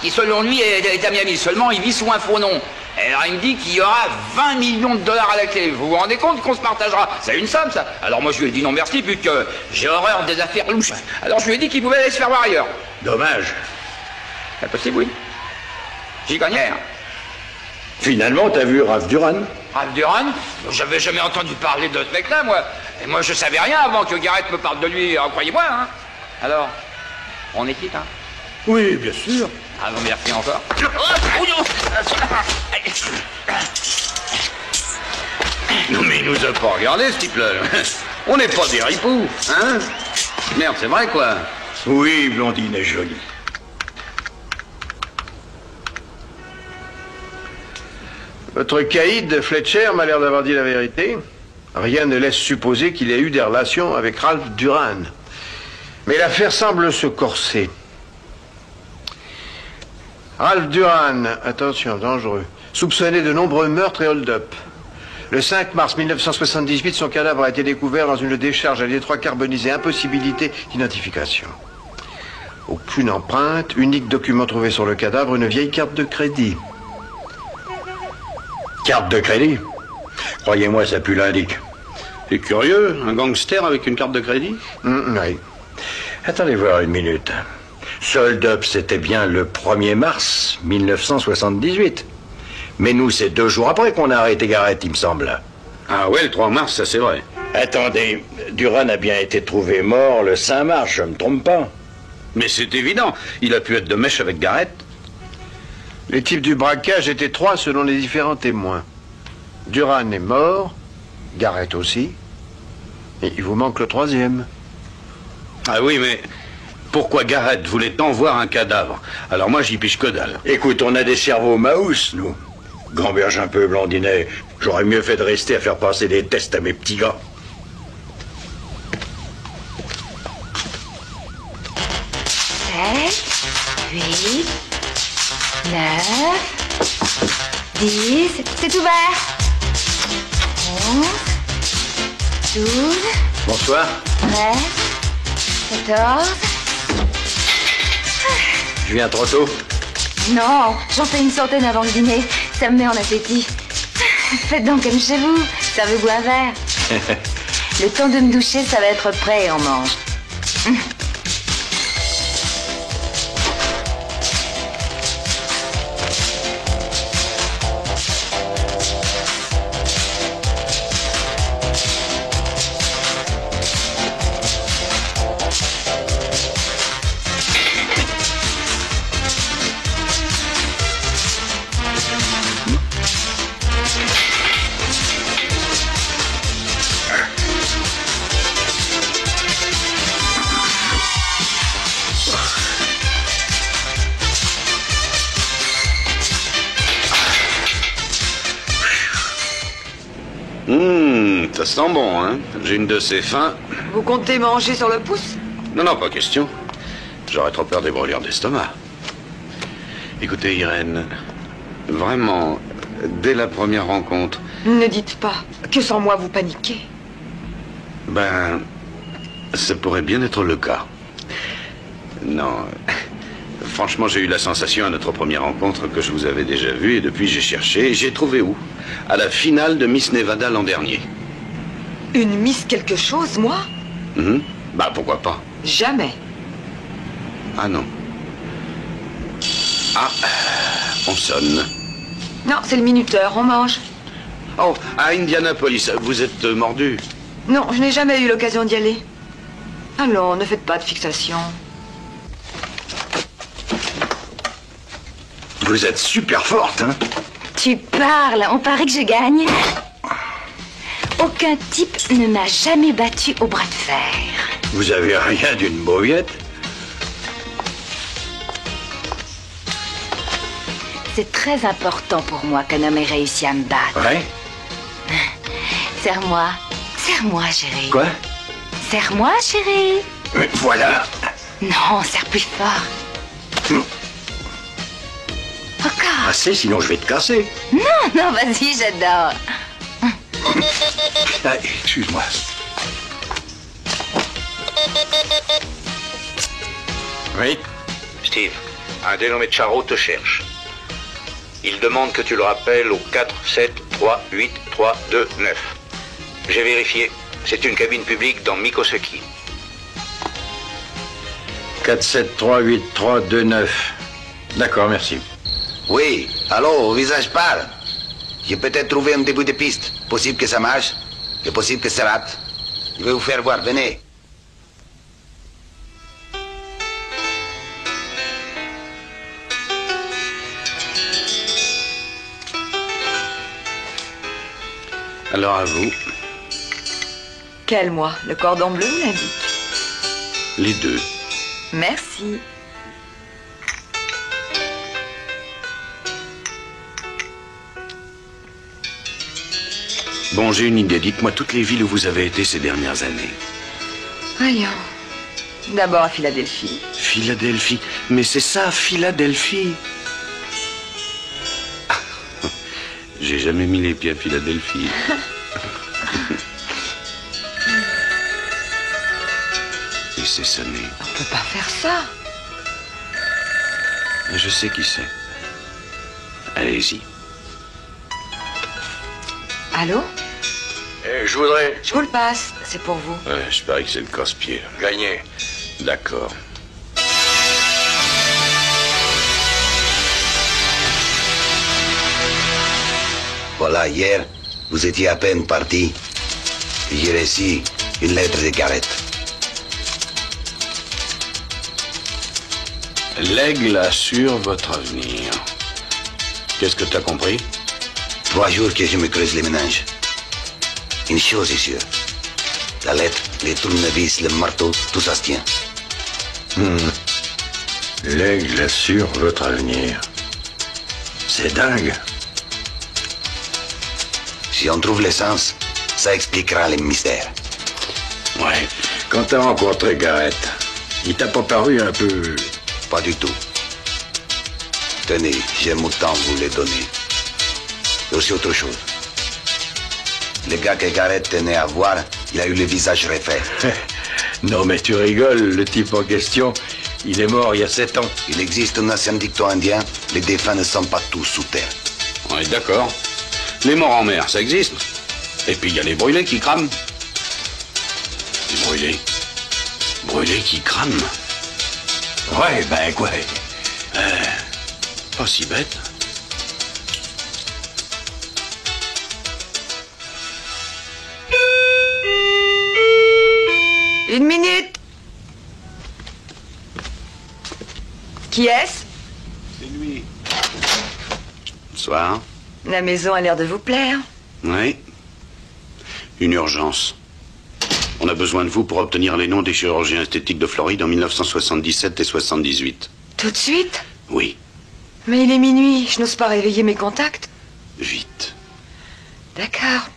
qui, selon lui, est à Miami. Seulement, il vit sous un faux nom. Et alors, il me dit qu'il y aura 20 millions de dollars à la clé. Vous vous rendez compte qu'on se partagera? C'est une somme, ça. Alors, moi, je lui ai dit non merci, vu que j'ai horreur des affaires louches. Alors, je lui ai dit qu'il pouvait aller se faire voir ailleurs. Dommage. C'est possible, oui. J'y gagnais, hein. Finalement, t'as vu Ralph Duran? Ralph Duran? J'avais jamais entendu parler de ce mec-là, moi. Et moi, je savais rien avant que Garrett me parle de lui, croyez-moi, hein. Alors, on est quitte, hein? Oui, bien sûr. Ah non, merci encore. Non, mais il nous a pas regardé, ce type-là. On n'est pas des ripoux, hein? Merde, c'est vrai, quoi. Oui, Blondine est jolie. Votre caïd, Fletcher, m'a l'air d'avoir dit la vérité. Rien ne laisse supposer qu'il ait eu des relations avec Ralph Duran. Mais l'affaire semble se corser. Ralph Duran, attention, dangereux, soupçonné de nombreux meurtres et hold-up. Le 5 mars 1978, son cadavre a été découvert dans une décharge à l'étroit carbonisé, impossibilité d'identification. Aucune empreinte, unique document trouvé sur le cadavre, une vieille carte de crédit. Carte de crédit? Croyez-moi, ça pue l'indique. C'est curieux, un gangster avec une carte de crédit? Oui. Attendez voir une minute. Ce hold-up, c'était bien le 1er mars 1978. Mais nous, c'est 2 jours après qu'on a arrêté Garrett, il me semble. Ah ouais, le 3 mars, ça c'est vrai. Attendez, Duran a bien été trouvé mort le 5 mars, je me trompe pas. Mais c'est évident, il a pu être de mèche avec Garrett. Les types du braquage étaient 3 selon les différents témoins. Duran est mort, Garrett aussi, et il vous manque le 3e. Ah oui, mais pourquoi Garrett voulait tant voir un cadavre? Alors moi, j'y piche que dalle. Écoute, on a des cerveaux maous, nous. Gamberge un peu, Blondinet. J'aurais mieux fait de rester à faire passer des tests à mes petits gars. Sept, 8, 9, 10, c'est ouvert. 11, 12, Bonsoir. 13, 14. Je viens trop tôt. Non, j'en fais une centaine avant le dîner. Ça me met en appétit. Faites donc comme chez vous. Servez-vous un verre. Le temps de me doucher, ça va être prêt et on mange. Ça sent bon, hein. J'ai une de ces fins. Vous comptez manger sur le pouce? Non, non, pas question. J'aurais trop peur des brûlures d'estomac. Écoutez, Irène, vraiment, dès la première rencontre... Ne dites pas que sans moi vous paniquez. Ben, ça pourrait bien être le cas. Non, franchement, j'ai eu la sensation à notre première rencontre que je vous avais déjà vu et depuis j'ai cherché et j'ai trouvé où? À la finale de Miss Nevada l'an dernier. Une Miss quelque chose, moi? Bah, pourquoi pas? Jamais. Ah non. Ah, on sonne. Non, c'est le minuteur, on mange. Oh, à Indianapolis, vous êtes mordu? Non, je n'ai jamais eu l'occasion d'y aller. Allons, ne faites pas de fixation. Vous êtes super forte, hein? Tu parles, on paraît que je gagne. Aucun type ne m'a jamais battu au bras de fer. Vous avez rien d'une brouillette? C'est très important pour moi qu'un homme ait réussi à me battre. Ouais? Serre-moi. Serre-moi, chérie. Quoi? Serre-moi, chérie. Mais voilà. Non, serre plus fort. Encore. Assez, sinon je vais te casser. Non, non, vas-y, j'adore. Ah, excuse-moi. Oui? Steve, un dénommé Charo te cherche. Il demande que tu le rappelles au 4738329. J'ai vérifié. C'est une cabine publique dans Mikoseki. 4738329. D'accord, merci. Oui, allô, au visage parle. J'ai peut-être trouvé un début de piste. Possible que ça marche, et possible que ça rate. Je vais vous faire voir, venez. Alors à vous. Quel moi? Le cordon bleu ou l'indique? Les deux. Merci. Bon, j'ai une idée. Dites-moi toutes les villes où vous avez été ces dernières années. Voyons. D'abord à Philadelphie. Philadelphie. Mais c'est ça, Philadelphie. J'ai jamais mis les pieds à Philadelphie. Et c'est sonné. On peut pas faire ça. Je sais qui c'est. Allez-y. Allô? Je voudrais... Je vous le passe, c'est pour vous. Ouais, je parie que c'est le casse-pied. Gagner. D'accord. Voilà, hier, vous étiez à peine parti. J'ai reçu une lettre de Garrett. L'aigle assure votre avenir. Qu'est-ce que t'as compris? 3 jours que je me creuse les méninges. Une chose est sûre. La lettre, les tournevis, le marteau, tout ça se tient. L'aigle assure votre avenir. C'est dingue. Si on trouve l'essence, ça expliquera les mystères. Ouais. Quand t'as rencontré Garrett, il t'a pas paru un peu... Pas du tout. Tenez, j'aime autant vous les donner. Et aussi autre chose. Le gars que Garrett tenait à voir, il a eu le visage refait. Non mais tu rigoles, le type en question, il est mort il y a 7 ans. Il existe un ancien dicton indien, les défunts ne sont pas tous sous terre. Ouais, d'accord. Les morts en mer, ça existe. Et puis il y a les brûlés qui crament. Les brûlés. Brûlés qui crament. Ouais, ben quoi. Pas si bête. Une minute. Qui est-ce? C'est lui. Bonsoir. La maison a l'air de vous plaire. Oui. Une urgence. On a besoin de vous pour obtenir les noms des chirurgiens esthétiques de Floride en 1977 et 78. Tout de suite? Oui. Mais il est minuit, je n'ose pas réveiller mes contacts. Vite. D'accord.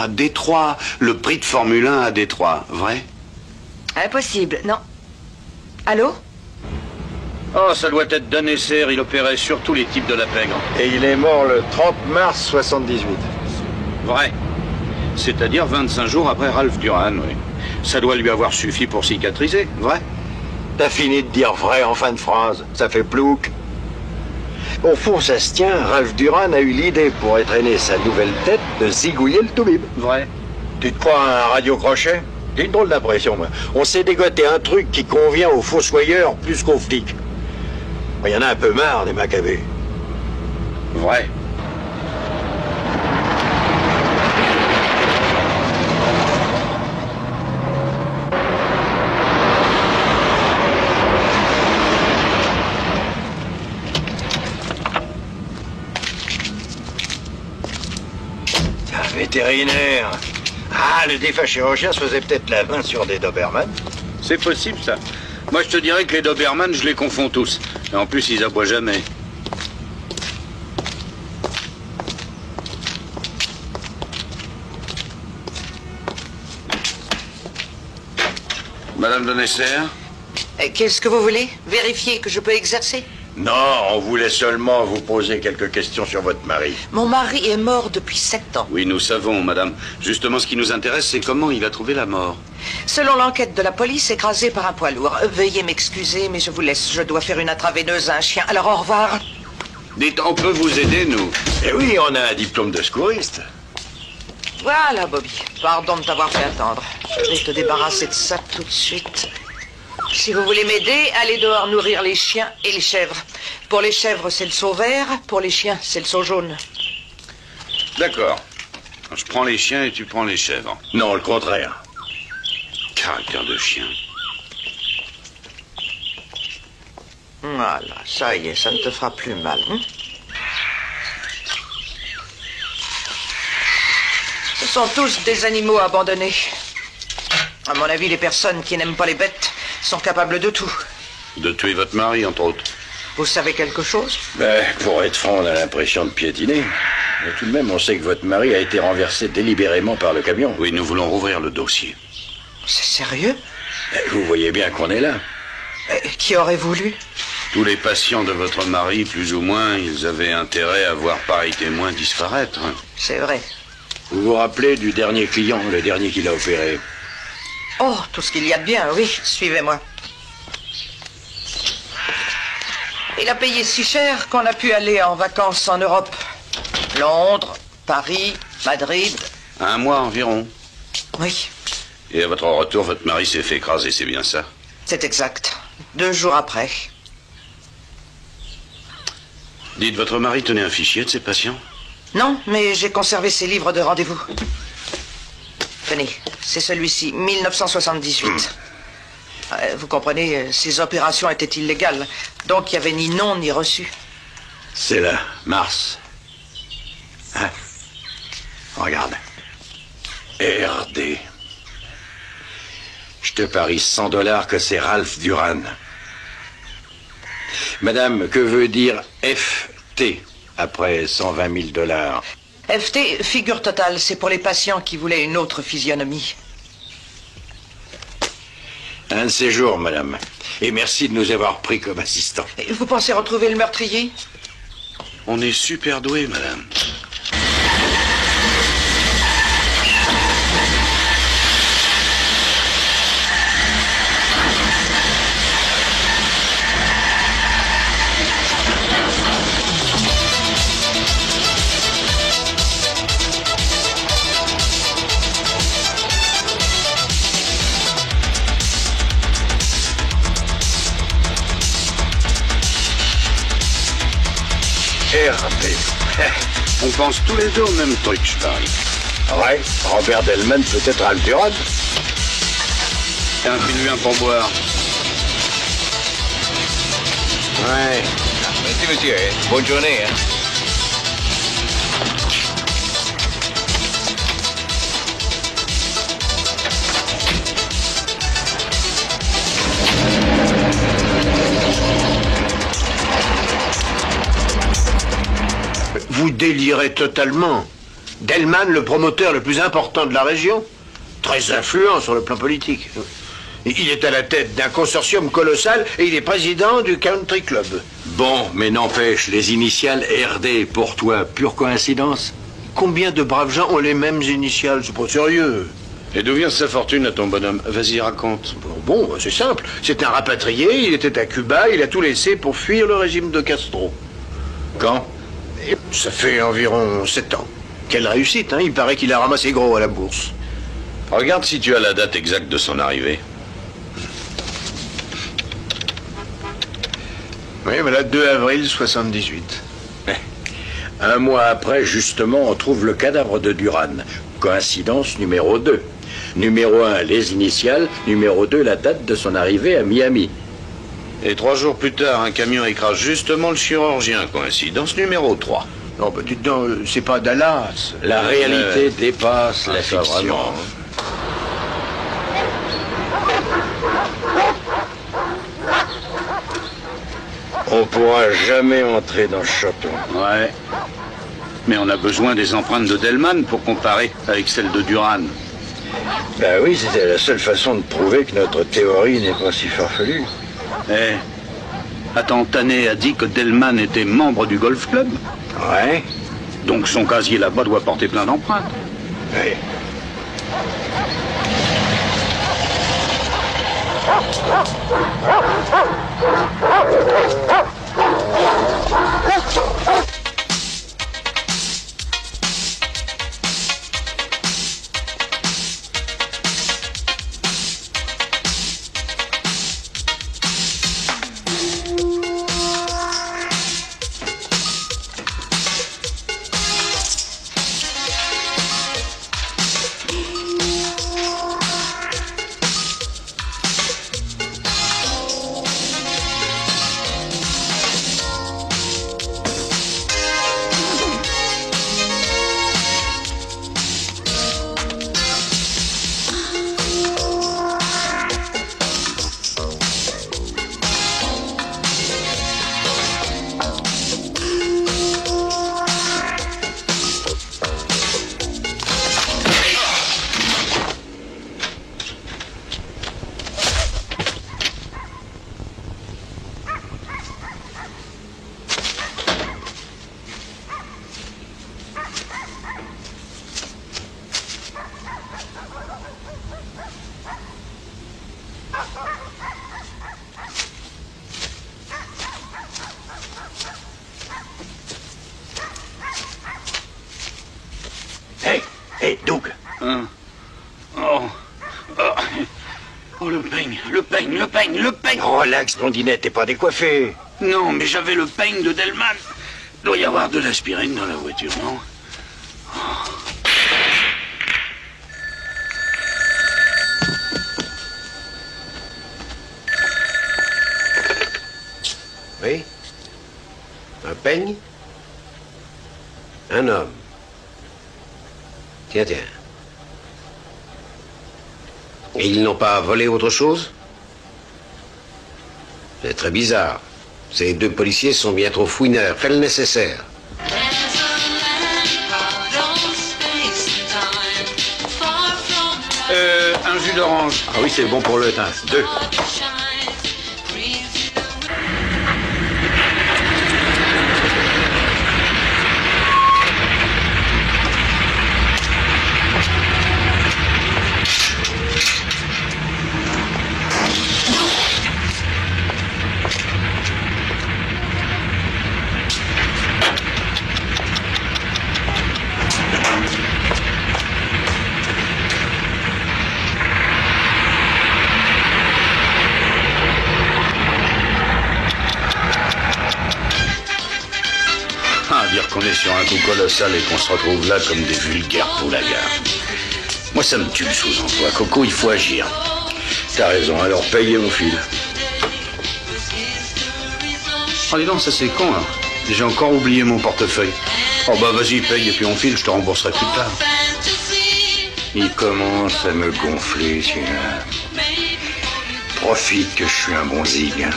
Ah, Détroit. Le prix de Formule 1 à Détroit, vrai? Impossible, non. Allô? Oh, ça doit être d'un essai. Il opérait sur tous les types de la pègre. Et il est mort le 30 mars 78. Vrai. C'est-à-dire 25 jours après Ralph Duran, oui. Ça doit lui avoir suffi pour cicatriser, vrai? T'as fini de dire vrai en fin de phrase. Ça fait plouc. Au fond, ça se tient. Ralph Duran a eu l'idée, pour entraîner sa nouvelle tête, de zigouiller le toubib. Vrai. Tu te crois un radio-crochet? J'ai une drôle d'impression, moi. On s'est dégoté un truc qui convient aux fossoyeurs plus qu'aux flics. Il y en a un peu marre, des macabées. Vrai. Vétérinaire. Ah, le défunt chirurgien se faisait peut-être la main sur des Doberman. C'est possible, ça. Moi, je te dirais que les Doberman, je les confonds tous. Et en plus, ils aboient jamais. Madame de Nesser? Qu'est-ce que vous voulez? Vérifier que je peux exercer? Non, on voulait seulement vous poser quelques questions sur votre mari. Mon mari est mort depuis 7 ans. Oui, nous savons, madame. Justement, ce qui nous intéresse, c'est comment il a trouvé la mort. Selon l'enquête de la police, écrasé par un poids lourd. Veuillez m'excuser, mais je vous laisse. Je dois faire une intraveineuse à un chien. Alors, au revoir. Dites, on peut vous aider, nous? Eh oui, on a un diplôme de secouriste. Voilà, Bobby. Pardon de t'avoir fait attendre. Je vais te débarrasser de ça tout de suite. Si vous voulez m'aider, allez dehors nourrir les chiens et les chèvres. Pour les chèvres, c'est le seau vert. Pour les chiens, c'est le seau jaune. D'accord. Je prends les chiens et tu prends les chèvres. Non, le contraire. Caractère de chien. Voilà, ça y est, ça ne te fera plus mal. Hein? Ce sont tous des animaux abandonnés. À mon avis, les personnes qui n'aiment pas les bêtes sont capables de tout. De tuer votre mari, entre autres. Vous savez quelque chose? Pour être franc, on a l'impression de piétiner. Mais tout de même, on sait que votre mari a été renversé délibérément par le camion. Oui, nous voulons rouvrir le dossier. C'est sérieux? Vous voyez bien qu'on est là. Qui aurait voulu? Tous les patients de votre mari, plus ou moins, ils avaient intérêt à voir pareil témoin disparaître. C'est vrai. Vous vous rappelez du dernier client, le dernier qui l'a opéré? Oh, tout ce qu'il y a de bien, oui. Suivez-moi. Il a payé si cher qu'on a pu aller en vacances en Europe. Londres, Paris, Madrid. 1 mois environ. Oui. Et à votre retour, votre mari s'est fait écraser, c'est bien ça? C'est exact. 2 jours après. Dites, votre mari tenait un fichier de ses patients? Non, mais j'ai conservé ses livres de rendez-vous. Tenez, c'est celui-ci, 1978. Vous comprenez, ces opérations étaient illégales. Donc il n'y avait ni nom ni reçu. C'est là, mars. Hein? Regarde. RD. Je te parie $100 que c'est Ralph Duran. Madame, que veut dire FT après 120 000 $? FT, figure totale, c'est pour les patients qui voulaient une autre physionomie. Un de ces jours, madame. Et merci de nous avoir pris comme assistants. Et vous pensez retrouver le meurtrier? On est super doués, madame. On pense tous les deux au même truc, je parie. Ouais, Robert Delman peut-être Ralph Duran. Tiens, file-lui un pourboire. Ouais. Merci, monsieur. Bonne journée. Hein. Vous délirez totalement. Delman, le promoteur le plus important de la région, très influent sur le plan politique. Il est à la tête d'un consortium colossal et il est président du Country Club. Bon, mais n'empêche, les initiales RD, pour toi, pure coïncidence? Combien de braves gens ont les mêmes initiales? C'est pas sérieux. Et d'où vient sa fortune à ton bonhomme? Vas-y, raconte. Bon, c'est simple. C'est un rapatrié, il était à Cuba, il a tout laissé pour fuir le régime de Castro. Quand? Et ça fait environ 7 ans. Quelle réussite, hein? Il paraît qu'il a ramassé gros à la bourse. Regarde si tu as la date exacte de son arrivée. Oui, voilà, 2 avril 78. Un mois après, justement, on trouve le cadavre de Duran. Coïncidence numéro 2. Numéro 1, les initiales. Numéro 2, la date de son arrivée à Miami. Et 3 jours plus tard, un camion écrase justement le chirurgien. Coïncidence numéro 3. Non, bah dites donc, c'est pas Dallas. La réalité dépasse la fiction. Vraiment. On pourra jamais entrer dans ce château. Ouais. Mais on a besoin des empreintes de Delman pour comparer avec celles de Duran. Ben oui, c'était la seule façon de prouver que notre théorie n'est pas si farfelue. Eh, attends, Tanet a dit que Delman était membre du golf club? Ouais. Donc son casier là-bas doit porter plein d'empreintes. Oui. Hé, Doug. Oh, le peigne, le peigne, le peigne, le peigne. Relax, blondinette, t'es pas décoiffé. Non, mais j'avais le peigne de Delman. Il doit y avoir de l'aspirine dans la voiture, non? Oui? Un peigne? Un homme. Tiens. Et ils n'ont pas volé autre chose? C'est très bizarre. Ces 2 policiers sont bien trop fouineurs. Fais le nécessaire. Un jus d'orange. Ah oui, c'est bon pour le teint. 2. Dire qu'on est sur un coup colossal et qu'on se retrouve là comme des vulgaires poulagards. Moi, ça me tue le sous-emploi. Coco, il faut agir. T'as raison, alors paye et on file. Oh, dis donc, ça c'est con, là. J'ai encore oublié mon portefeuille. Oh, bah vas-y, paye et puis on file, je te rembourserai plus tard. Il commence à me gonfler, celui-là. Profite que je suis un bon zig.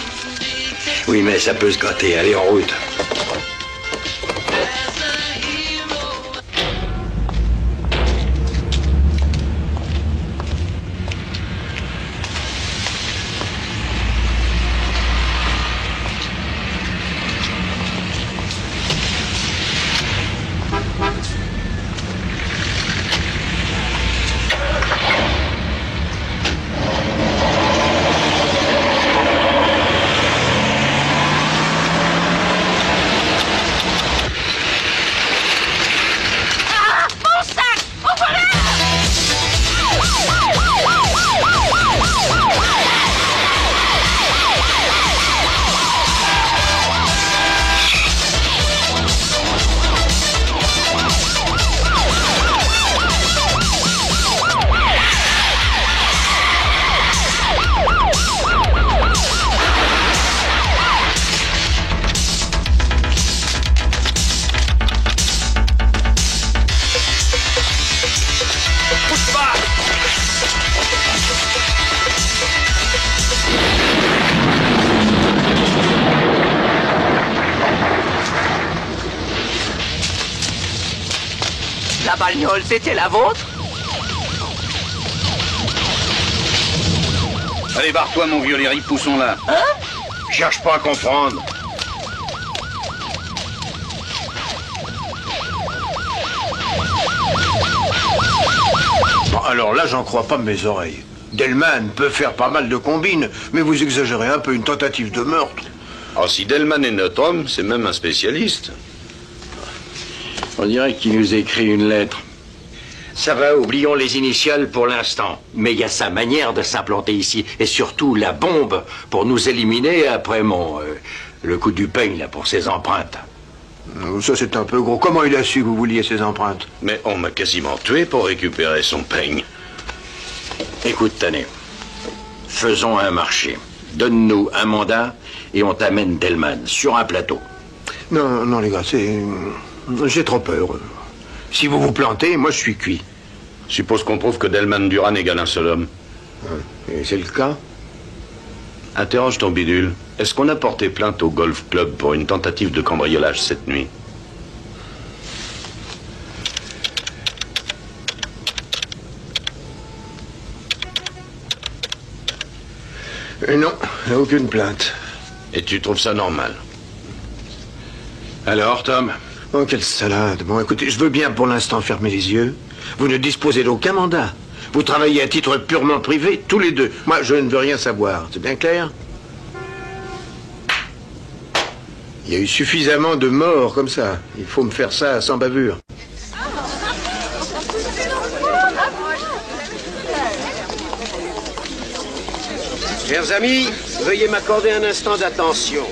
Oui, mais ça peut se gratter. Allez, en route. La bagnole, c'était la vôtre? Allez, barre-toi, mon vieux Léry, poussons-la. Hein? Cherche pas à comprendre. Bon, alors là, j'en crois pas mes oreilles. Delman peut faire pas mal de combines, mais vous exagérez un peu une tentative de meurtre. Oh, si Delman est notre homme, c'est même un spécialiste. On dirait qu'il nous écrit une lettre. Ça va, oublions les initiales pour l'instant. Mais il y a sa manière de s'implanter ici. Et surtout la bombe pour nous éliminer après le coup du peigne là, pour ses empreintes. Ça, c'est un peu gros. Comment il a su que vous vouliez ses empreintes? Mais on m'a quasiment tué pour récupérer son peigne. Écoute, Tané, faisons un marché. Donne-nous un mandat et on t'amène Delman sur un plateau. Non, non, les gars, j'ai trop peur. Si vous vous plantez, moi, je suis cuit. Suppose qu'on prouve que Delman Duran égale un seul homme. Et c'est le cas? Interroge ton bidule. Est-ce qu'on a porté plainte au Golf Club pour une tentative de cambriolage cette nuit? Non, aucune plainte. Et tu trouves ça normal? Alors, Tom? Oh, quelle salade. Bon, écoutez, je veux bien pour l'instant fermer les yeux. Vous ne disposez d'aucun mandat. Vous travaillez à titre purement privé, tous les deux. Moi, je ne veux rien savoir. C'est bien clair? Il y a eu suffisamment de morts comme ça. Il faut me faire ça sans bavure. Chers amis, veuillez m'accorder un instant d'attention.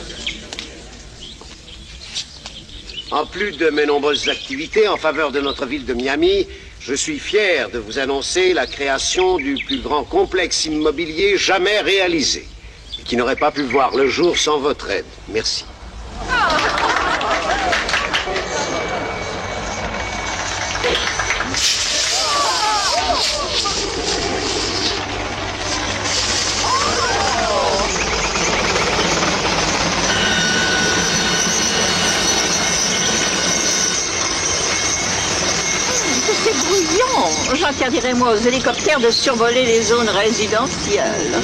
En plus de mes nombreuses activités en faveur de notre ville de Miami, je suis fier de vous annoncer la création du plus grand complexe immobilier jamais réalisé, qui n'aurait pas pu voir le jour sans votre aide. Merci. C'est bruyant. J'interdirais moi aux hélicoptères de survoler les zones résidentielles.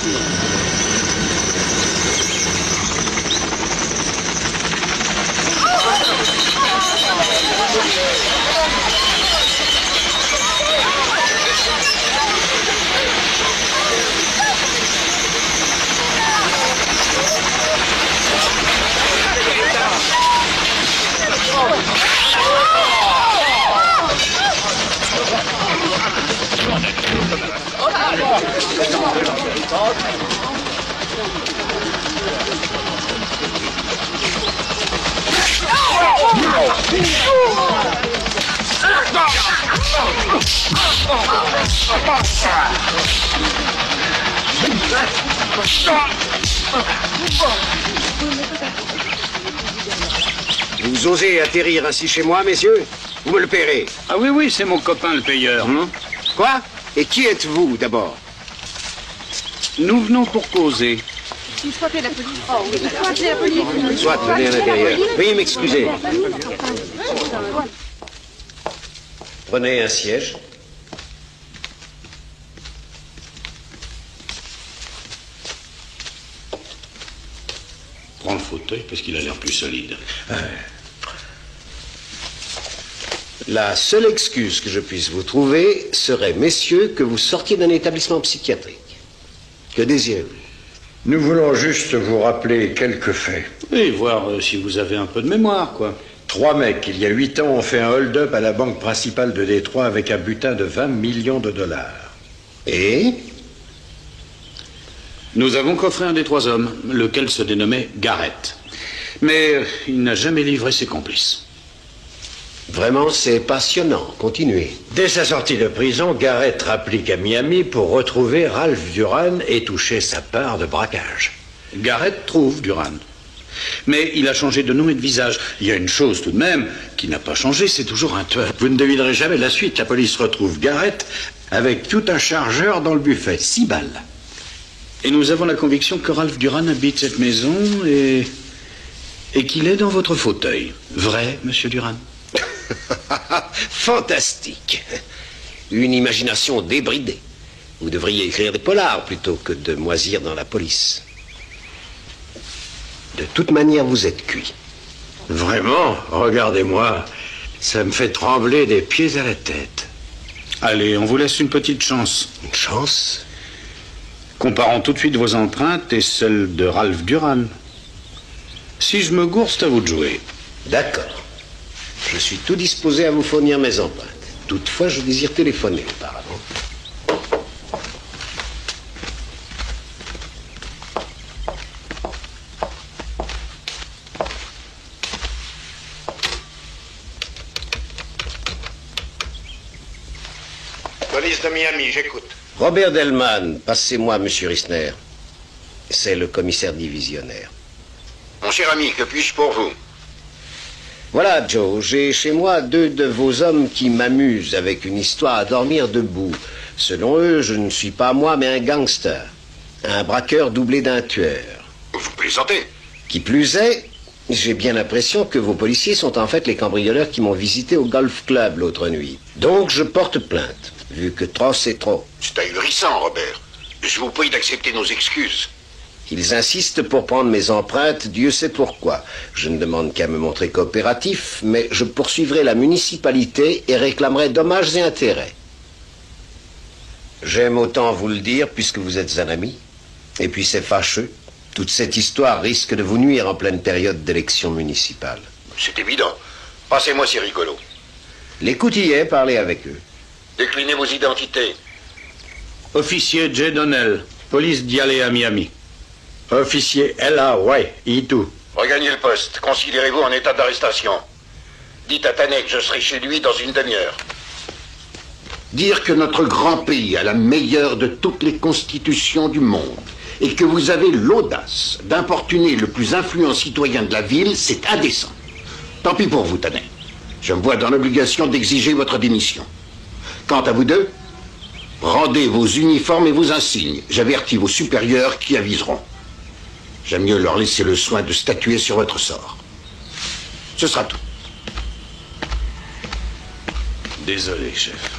Vous osez atterrir ainsi chez moi, messieurs? Vous me le paierez. Ah oui, oui, c'est mon copain le payeur. Quoi? Et qui êtes-vous, d'abord? Nous venons pour causer. Il faut appeler la police. Oh oui, il faut appeler la police. Soit, venez à l'intérieur. Veuillez m'excuser. Prenez un siège. Prends le fauteuil parce qu'il a l'air plus solide. La seule excuse que je puisse vous trouver serait, messieurs, que vous sortiez d'un établissement psychiatrique. Que désirez-vous? Nous voulons juste vous rappeler quelques faits. Et voir si vous avez un peu de mémoire, quoi. 3 mecs, il y a 8 ans, ont fait un hold-up à la banque principale de Détroit avec un butin de 20 millions de dollars. Et? Nous avons coffré un des 3 hommes, lequel se dénommait Garrett. Mais il n'a jamais livré ses complices. Vraiment, c'est passionnant. Continuez. Dès sa sortie de prison, Garrett rapplique à Miami pour retrouver Ralph Duran et toucher sa part de braquage. Garrett trouve Duran. Mais il a changé de nom et de visage. Il y a une chose tout de même qui n'a pas changé, c'est toujours un tueur. Vous ne devinerez jamais la suite. La police retrouve Garrett avec tout un chargeur dans le buffet. 6 balles. Et nous avons la conviction que Ralph Duran habite cette maison et qu'il est dans votre fauteuil. Vrai, monsieur Duran? Fantastique. Une imagination débridée. Vous devriez écrire des polars plutôt que de moisir dans la police. De toute manière, vous êtes cuit. Vraiment, regardez-moi. Ça me fait trembler des pieds à la tête. Allez, on vous laisse une petite chance. Une chance? Comparons tout de suite vos empreintes et celles de Ralph Duran. Si je me gourre, c'est à vous de jouer. D'accord. Je suis tout disposé à vous fournir mes empreintes. Toutefois, je désire téléphoner auparavant. Police de Miami, j'écoute. Robert Delman, passez-moi, monsieur Risner. C'est le commissaire divisionnaire. Mon cher ami, que puis-je pour vous? Voilà, Joe, j'ai chez moi 2 de vos hommes qui m'amusent avec une histoire à dormir debout. Selon eux, je ne suis pas moi, mais un gangster. Un braqueur doublé d'un tueur. Vous plaisantez? Qui plus est, j'ai bien l'impression que vos policiers sont en fait les cambrioleurs qui m'ont visité au golf club l'autre nuit. Donc je porte plainte, vu que trop c'est trop. C'est ahurissant, Robert. Je vous prie d'accepter nos excuses. Ils insistent pour prendre mes empreintes, Dieu sait pourquoi. Je ne demande qu'à me montrer coopératif, mais je poursuivrai la municipalité et réclamerai dommages et intérêts. J'aime autant vous le dire, puisque vous êtes un ami. Et puis c'est fâcheux. Toute cette histoire risque de vous nuire en pleine période d'élection municipale. C'est évident. Passez-moi ces rigolos. Les Coutillets, parlez avec eux. Déclinez vos identités. Officier J. Donnell, police d'Yale à Miami. Officier L.A. Way, Itou. Regagnez le poste. Considérez-vous en état d'arrestation. Dites à Tanek que je serai chez lui dans une demi-heure. Dire que notre grand pays a la meilleure de toutes les constitutions du monde et que vous avez l'audace d'importuner le plus influent citoyen de la ville, c'est indécent. Tant pis pour vous, Tanek. Je me vois dans l'obligation d'exiger votre démission. Quant à vous deux, rendez vos uniformes et vos insignes. J'avertis vos supérieurs qui aviseront. J'aime mieux leur laisser le soin de statuer sur votre sort. Ce sera tout. Désolé, chef.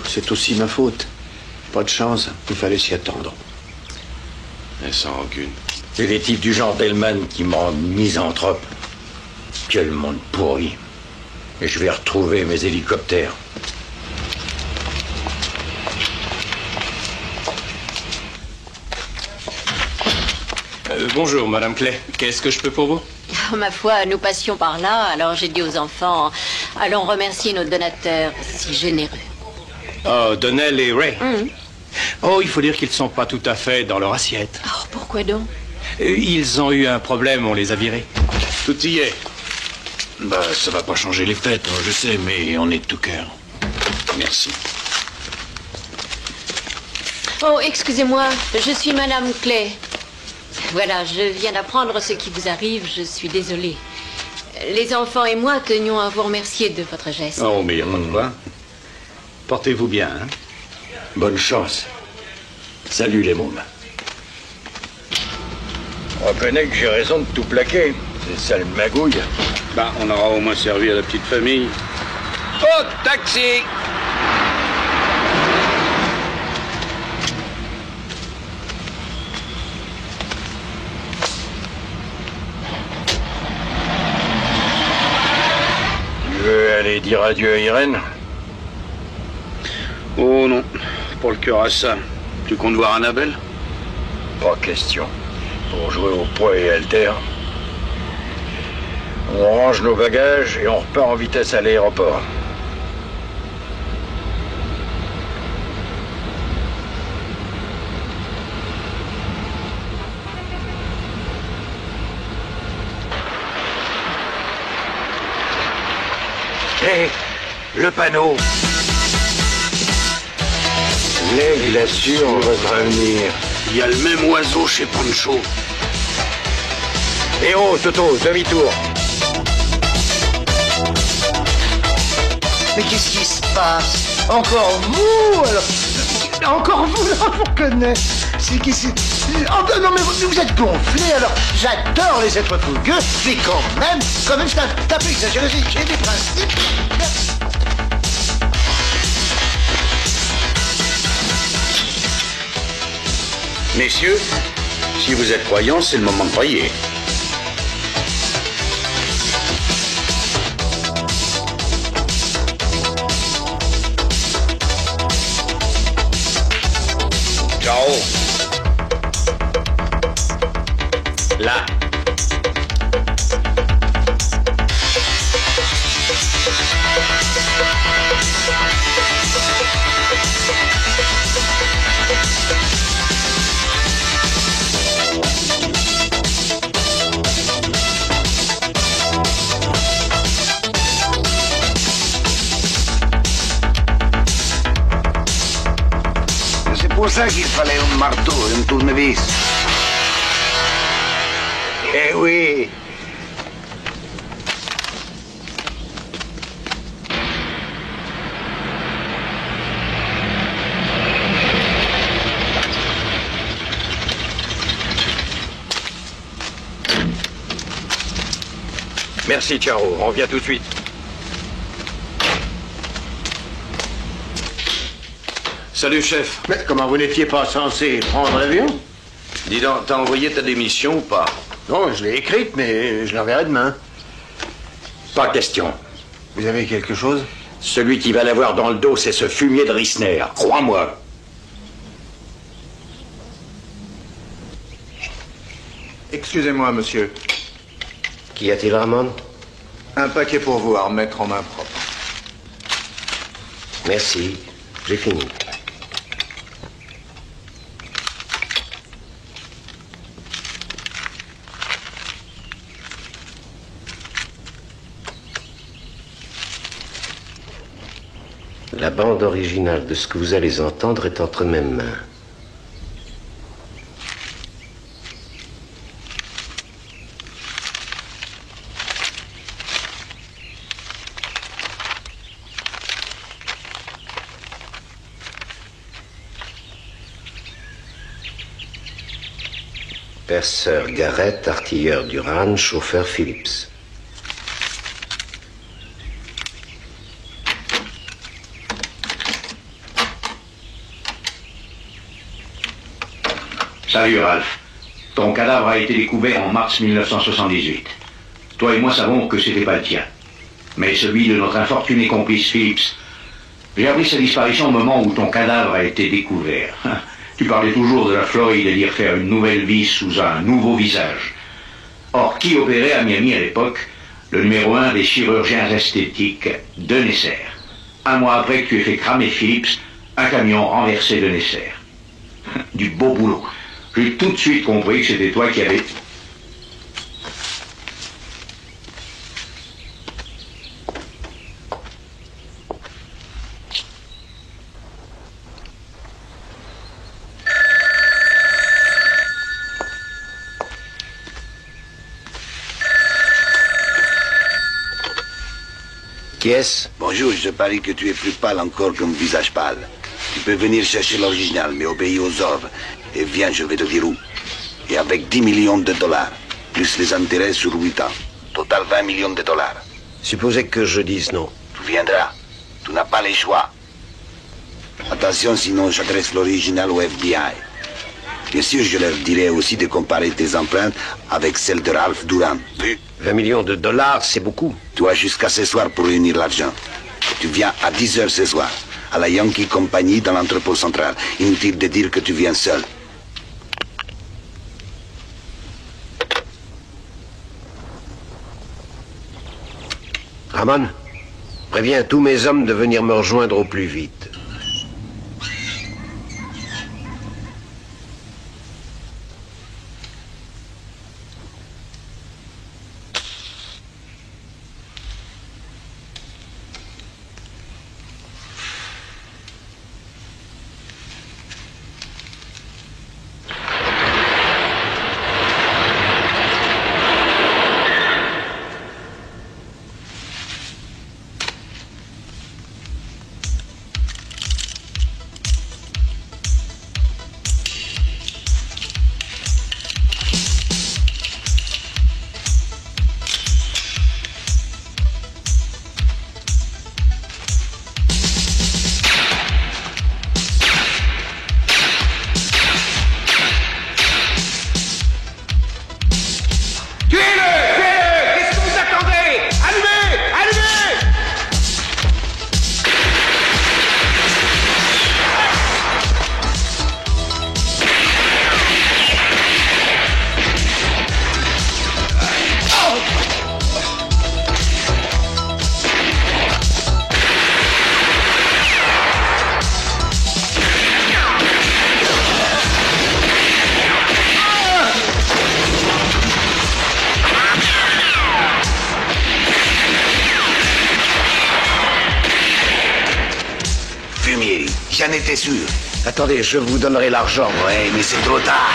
C'est aussi ma faute. Pas de chance, il fallait s'y attendre. Mais sans rancune. C'est des types du genre Delman qui me rendent misanthrope. Quel monde pourri. Et je vais retrouver mes hélicoptères. Bonjour, Madame Clay. Qu'est-ce que je peux pour vous? Ma foi, nous passions par là, alors j'ai dit aux enfants, allons remercier nos donateurs si généreux. Oh, Donnell et Ray. Oh, il faut dire qu'ils ne sont pas tout à fait dans leur assiette. Oh, pourquoi donc? Ils ont eu un problème, on les a virés. Tout y est. Bah, ça va pas changer les fêtes, je sais, mais on est de tout cœur. Merci. Oh, excusez-moi, je suis Madame Clay. Voilà, je viens d'apprendre ce qui vous arrive, je suis désolée. Les enfants et moi tenions à vous remercier de votre geste. Oh, mais il n'y a pas de quoi. Portez-vous bien, hein? Bonne chance. Salut les mômes. On reconnais que j'ai raison de tout plaquer. C'est ça le magouille. Ben, on aura au moins servi à la petite famille. Oh, taxi! Tu veux aller dire adieu à Irène? Oh non, pour le cœur à ça. Tu comptes voir Annabelle? Pas question. Pour jouer au poids et haltère. On range nos bagages et on repart en vitesse à l'aéroport. Hé, le panneau. L'aigle assure votre avenir. Il y a le même oiseau chez Pancho. Eh oh, Toto, demi-tour. Mais qu'est-ce qui se passe? Encore vous alors? Encore vous, là, je vous connais. C'est qui c'est... Oh non, mais vous êtes gonflé, alors j'adore les êtres fougueux, mais quand même, c'est un peu exagéré, j'ai des principes. Messieurs, si vous êtes croyants, c'est le moment de prier. Ciao. Là. C'est pour ça qu'il fallait un marteau, une tournevis. Eh oui. Merci, Charo. On revient tout de suite. Salut, chef. Mais comment vous n'étiez pas censé prendre l'avion? Dis donc, t'as envoyé ta démission ou pas? Non, je l'ai écrite, mais je l'enverrai demain. Pas question. Vous avez quelque chose? Celui qui va l'avoir dans le dos, c'est ce fumier de Rissner. Crois-moi. Excusez-moi, monsieur. Qu'y a-t-il, Ramon? Un paquet pour vous à remettre en main propre. Merci, j'ai fini. La bande originale de ce que vous allez entendre est entre mes mains. Perceur Garrett, artilleur Duran, chauffeur Phillips. Salut Ralph. Ton cadavre a été découvert en mars 1978. Toi et moi savons que c'était pas le tien, mais celui de notre infortuné complice Phillips. J'ai appris sa disparition au moment où ton cadavre a été découvert. Tu parlais toujours de la Floride et d'y refaire une nouvelle vie sous un nouveau visage. Or, qui opérait à Miami à l'époque? Le numéro 1 des chirurgiens esthétiques de Nesser. Un mois après que tu aies fait cramer Phillips, un camion renversé de Nesser. Du beau boulot. J'ai tout de suite compris que c'était toi qui avais... Qui est-ce? Bonjour, je parie que tu es plus pâle encore qu'un visage pâle. Tu peux venir chercher l'original, mais obéis aux ordres. Et viens, je vais te dire où. Et avec 10 millions de dollars, plus les intérêts sur 8 ans. Total 20 millions de dollars. Supposez que je dise non. Tu viendras. Tu n'as pas le choix. Attention, sinon j'adresse l'original au FBI. Bien sûr, je leur dirai aussi de comparer tes empreintes avec celles de Ralph Duran. Vu? 20 millions de dollars, c'est beaucoup. Tu as jusqu'à ce soir pour réunir l'argent. Tu viens à 10 heures ce soir, à la Yankee Company dans l'entrepôt central. Inutile de dire que tu viens seul. Ramon, préviens tous mes hommes de venir me rejoindre au plus vite. J'en étais sûr. Attendez, je vous donnerai l'argent. Ouais, mais c'est trop tard.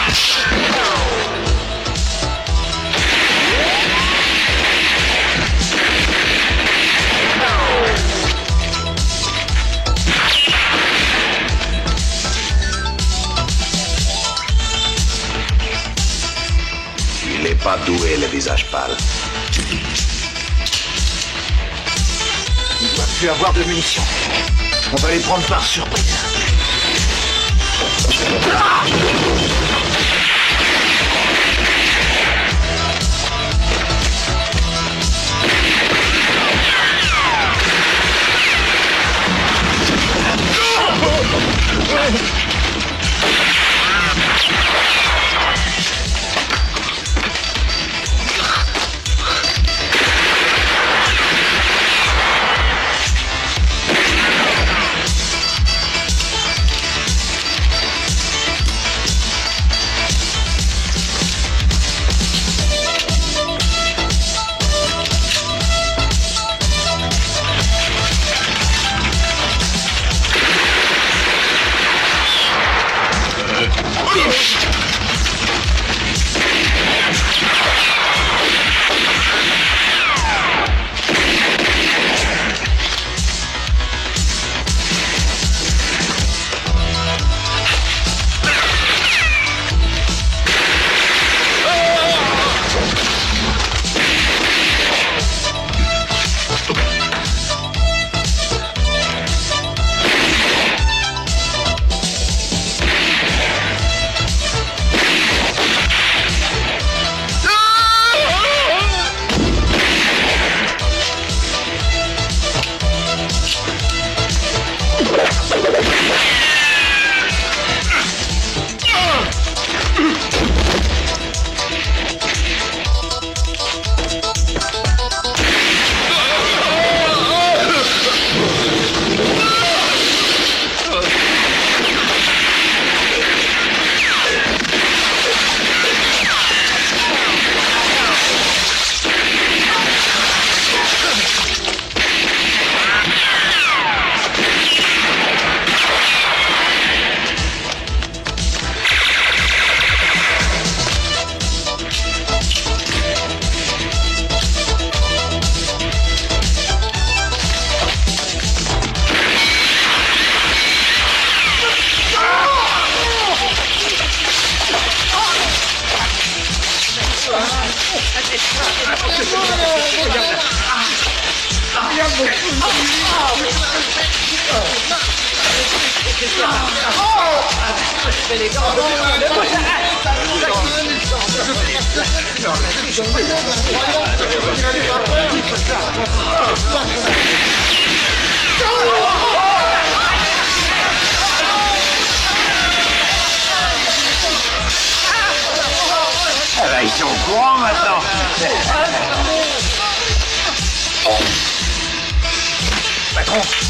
Il n'est pas doué, le visage pâle. Il ne doit plus avoir de munitions. On va les prendre par surprise. Ils sont au courant maintenant.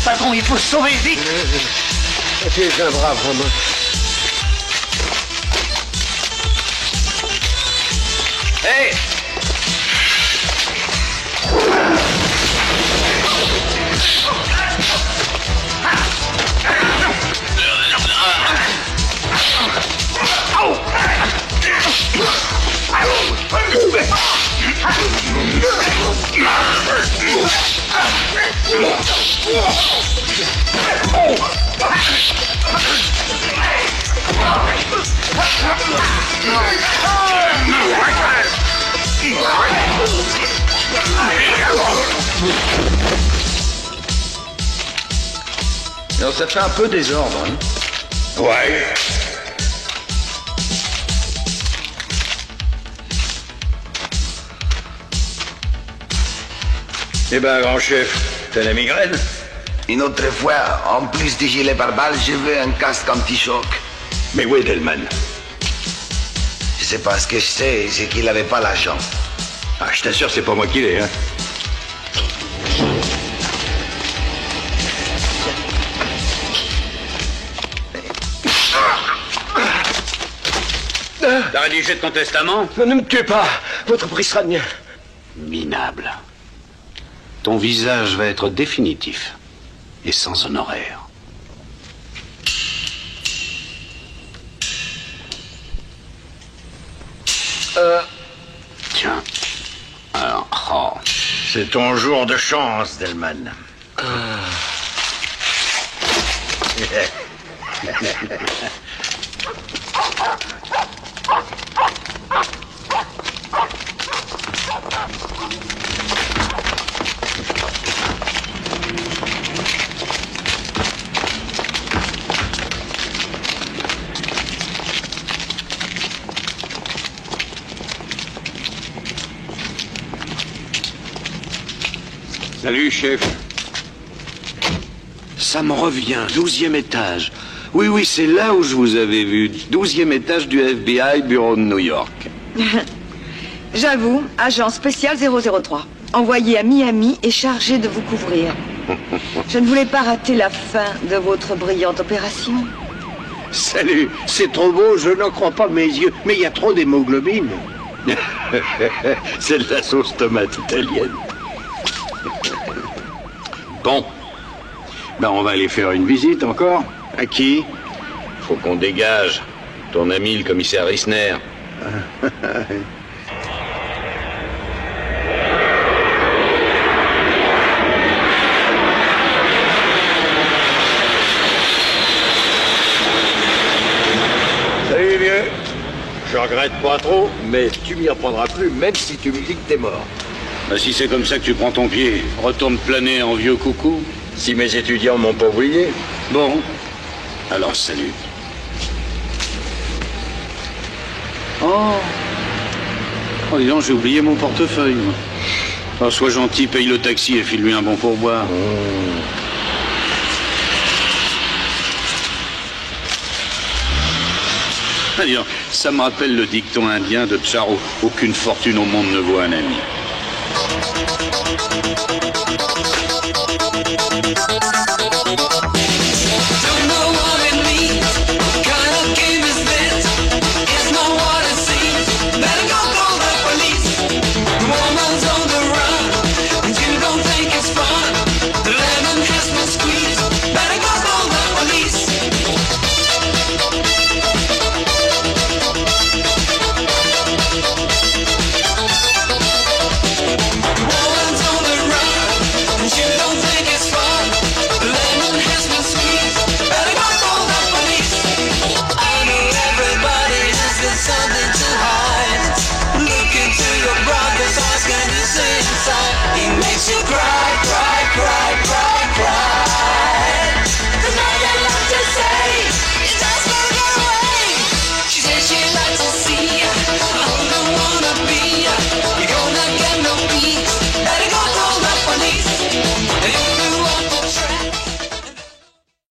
Patron, il faut se sauver vite. Tu es un brave homme. Hey! Alors ça fait un peu désordre, hein? Ouais. Eh ben, grand chef, t'as la migraine? Une autre fois, en plus du gilet pare-balles, je veux un casque anti-choc. Mais où est Delman? Je sais pas, ce que je sais, c'est qu'il avait pas l'argent. Ah, je t'assure, c'est pas moi qui l'ai, hein. T'as rédigé ton testament? Ne me tuez pas. Votre prix sera le mien. Minable. Ton visage va être définitif et sans honoraire. Tiens. Alors, oh. C'est ton jour de chance, Delman. Salut, chef. Ça me revient, 12e étage. Oui, oui, c'est là où je vous avais vu. 12e étage du FBI, bureau de New York. J'avoue, agent spécial 003. Envoyé à Miami et chargé de vous couvrir. Je ne voulais pas rater la fin de votre brillante opération. Salut, c'est trop beau, je n'en crois pas mes yeux. Mais il y a trop d'hémoglobine. C'est de la sauce tomate italienne. Bon. Ben, on va aller faire une visite encore. À qui? Faut qu'on dégage. Ton ami, le commissaire Rissner. Salut, vieux. Je regrette pas trop, mais tu m'y reprendras plus, même si tu me dis que t'es mort. Ben, si c'est comme ça que tu prends ton pied, retourne planer en vieux coucou. Si mes étudiants m'ont pas oublié. Bon. Alors, salut. Oh, dis donc, j'ai oublié mon portefeuille. Moi. Oh, sois gentil, paye le taxi et file-lui un bon pourboire. Ah, dis donc, ça me rappelle le dicton indien de Psaro. Aucune fortune au monde ne vaut un ami. Don't know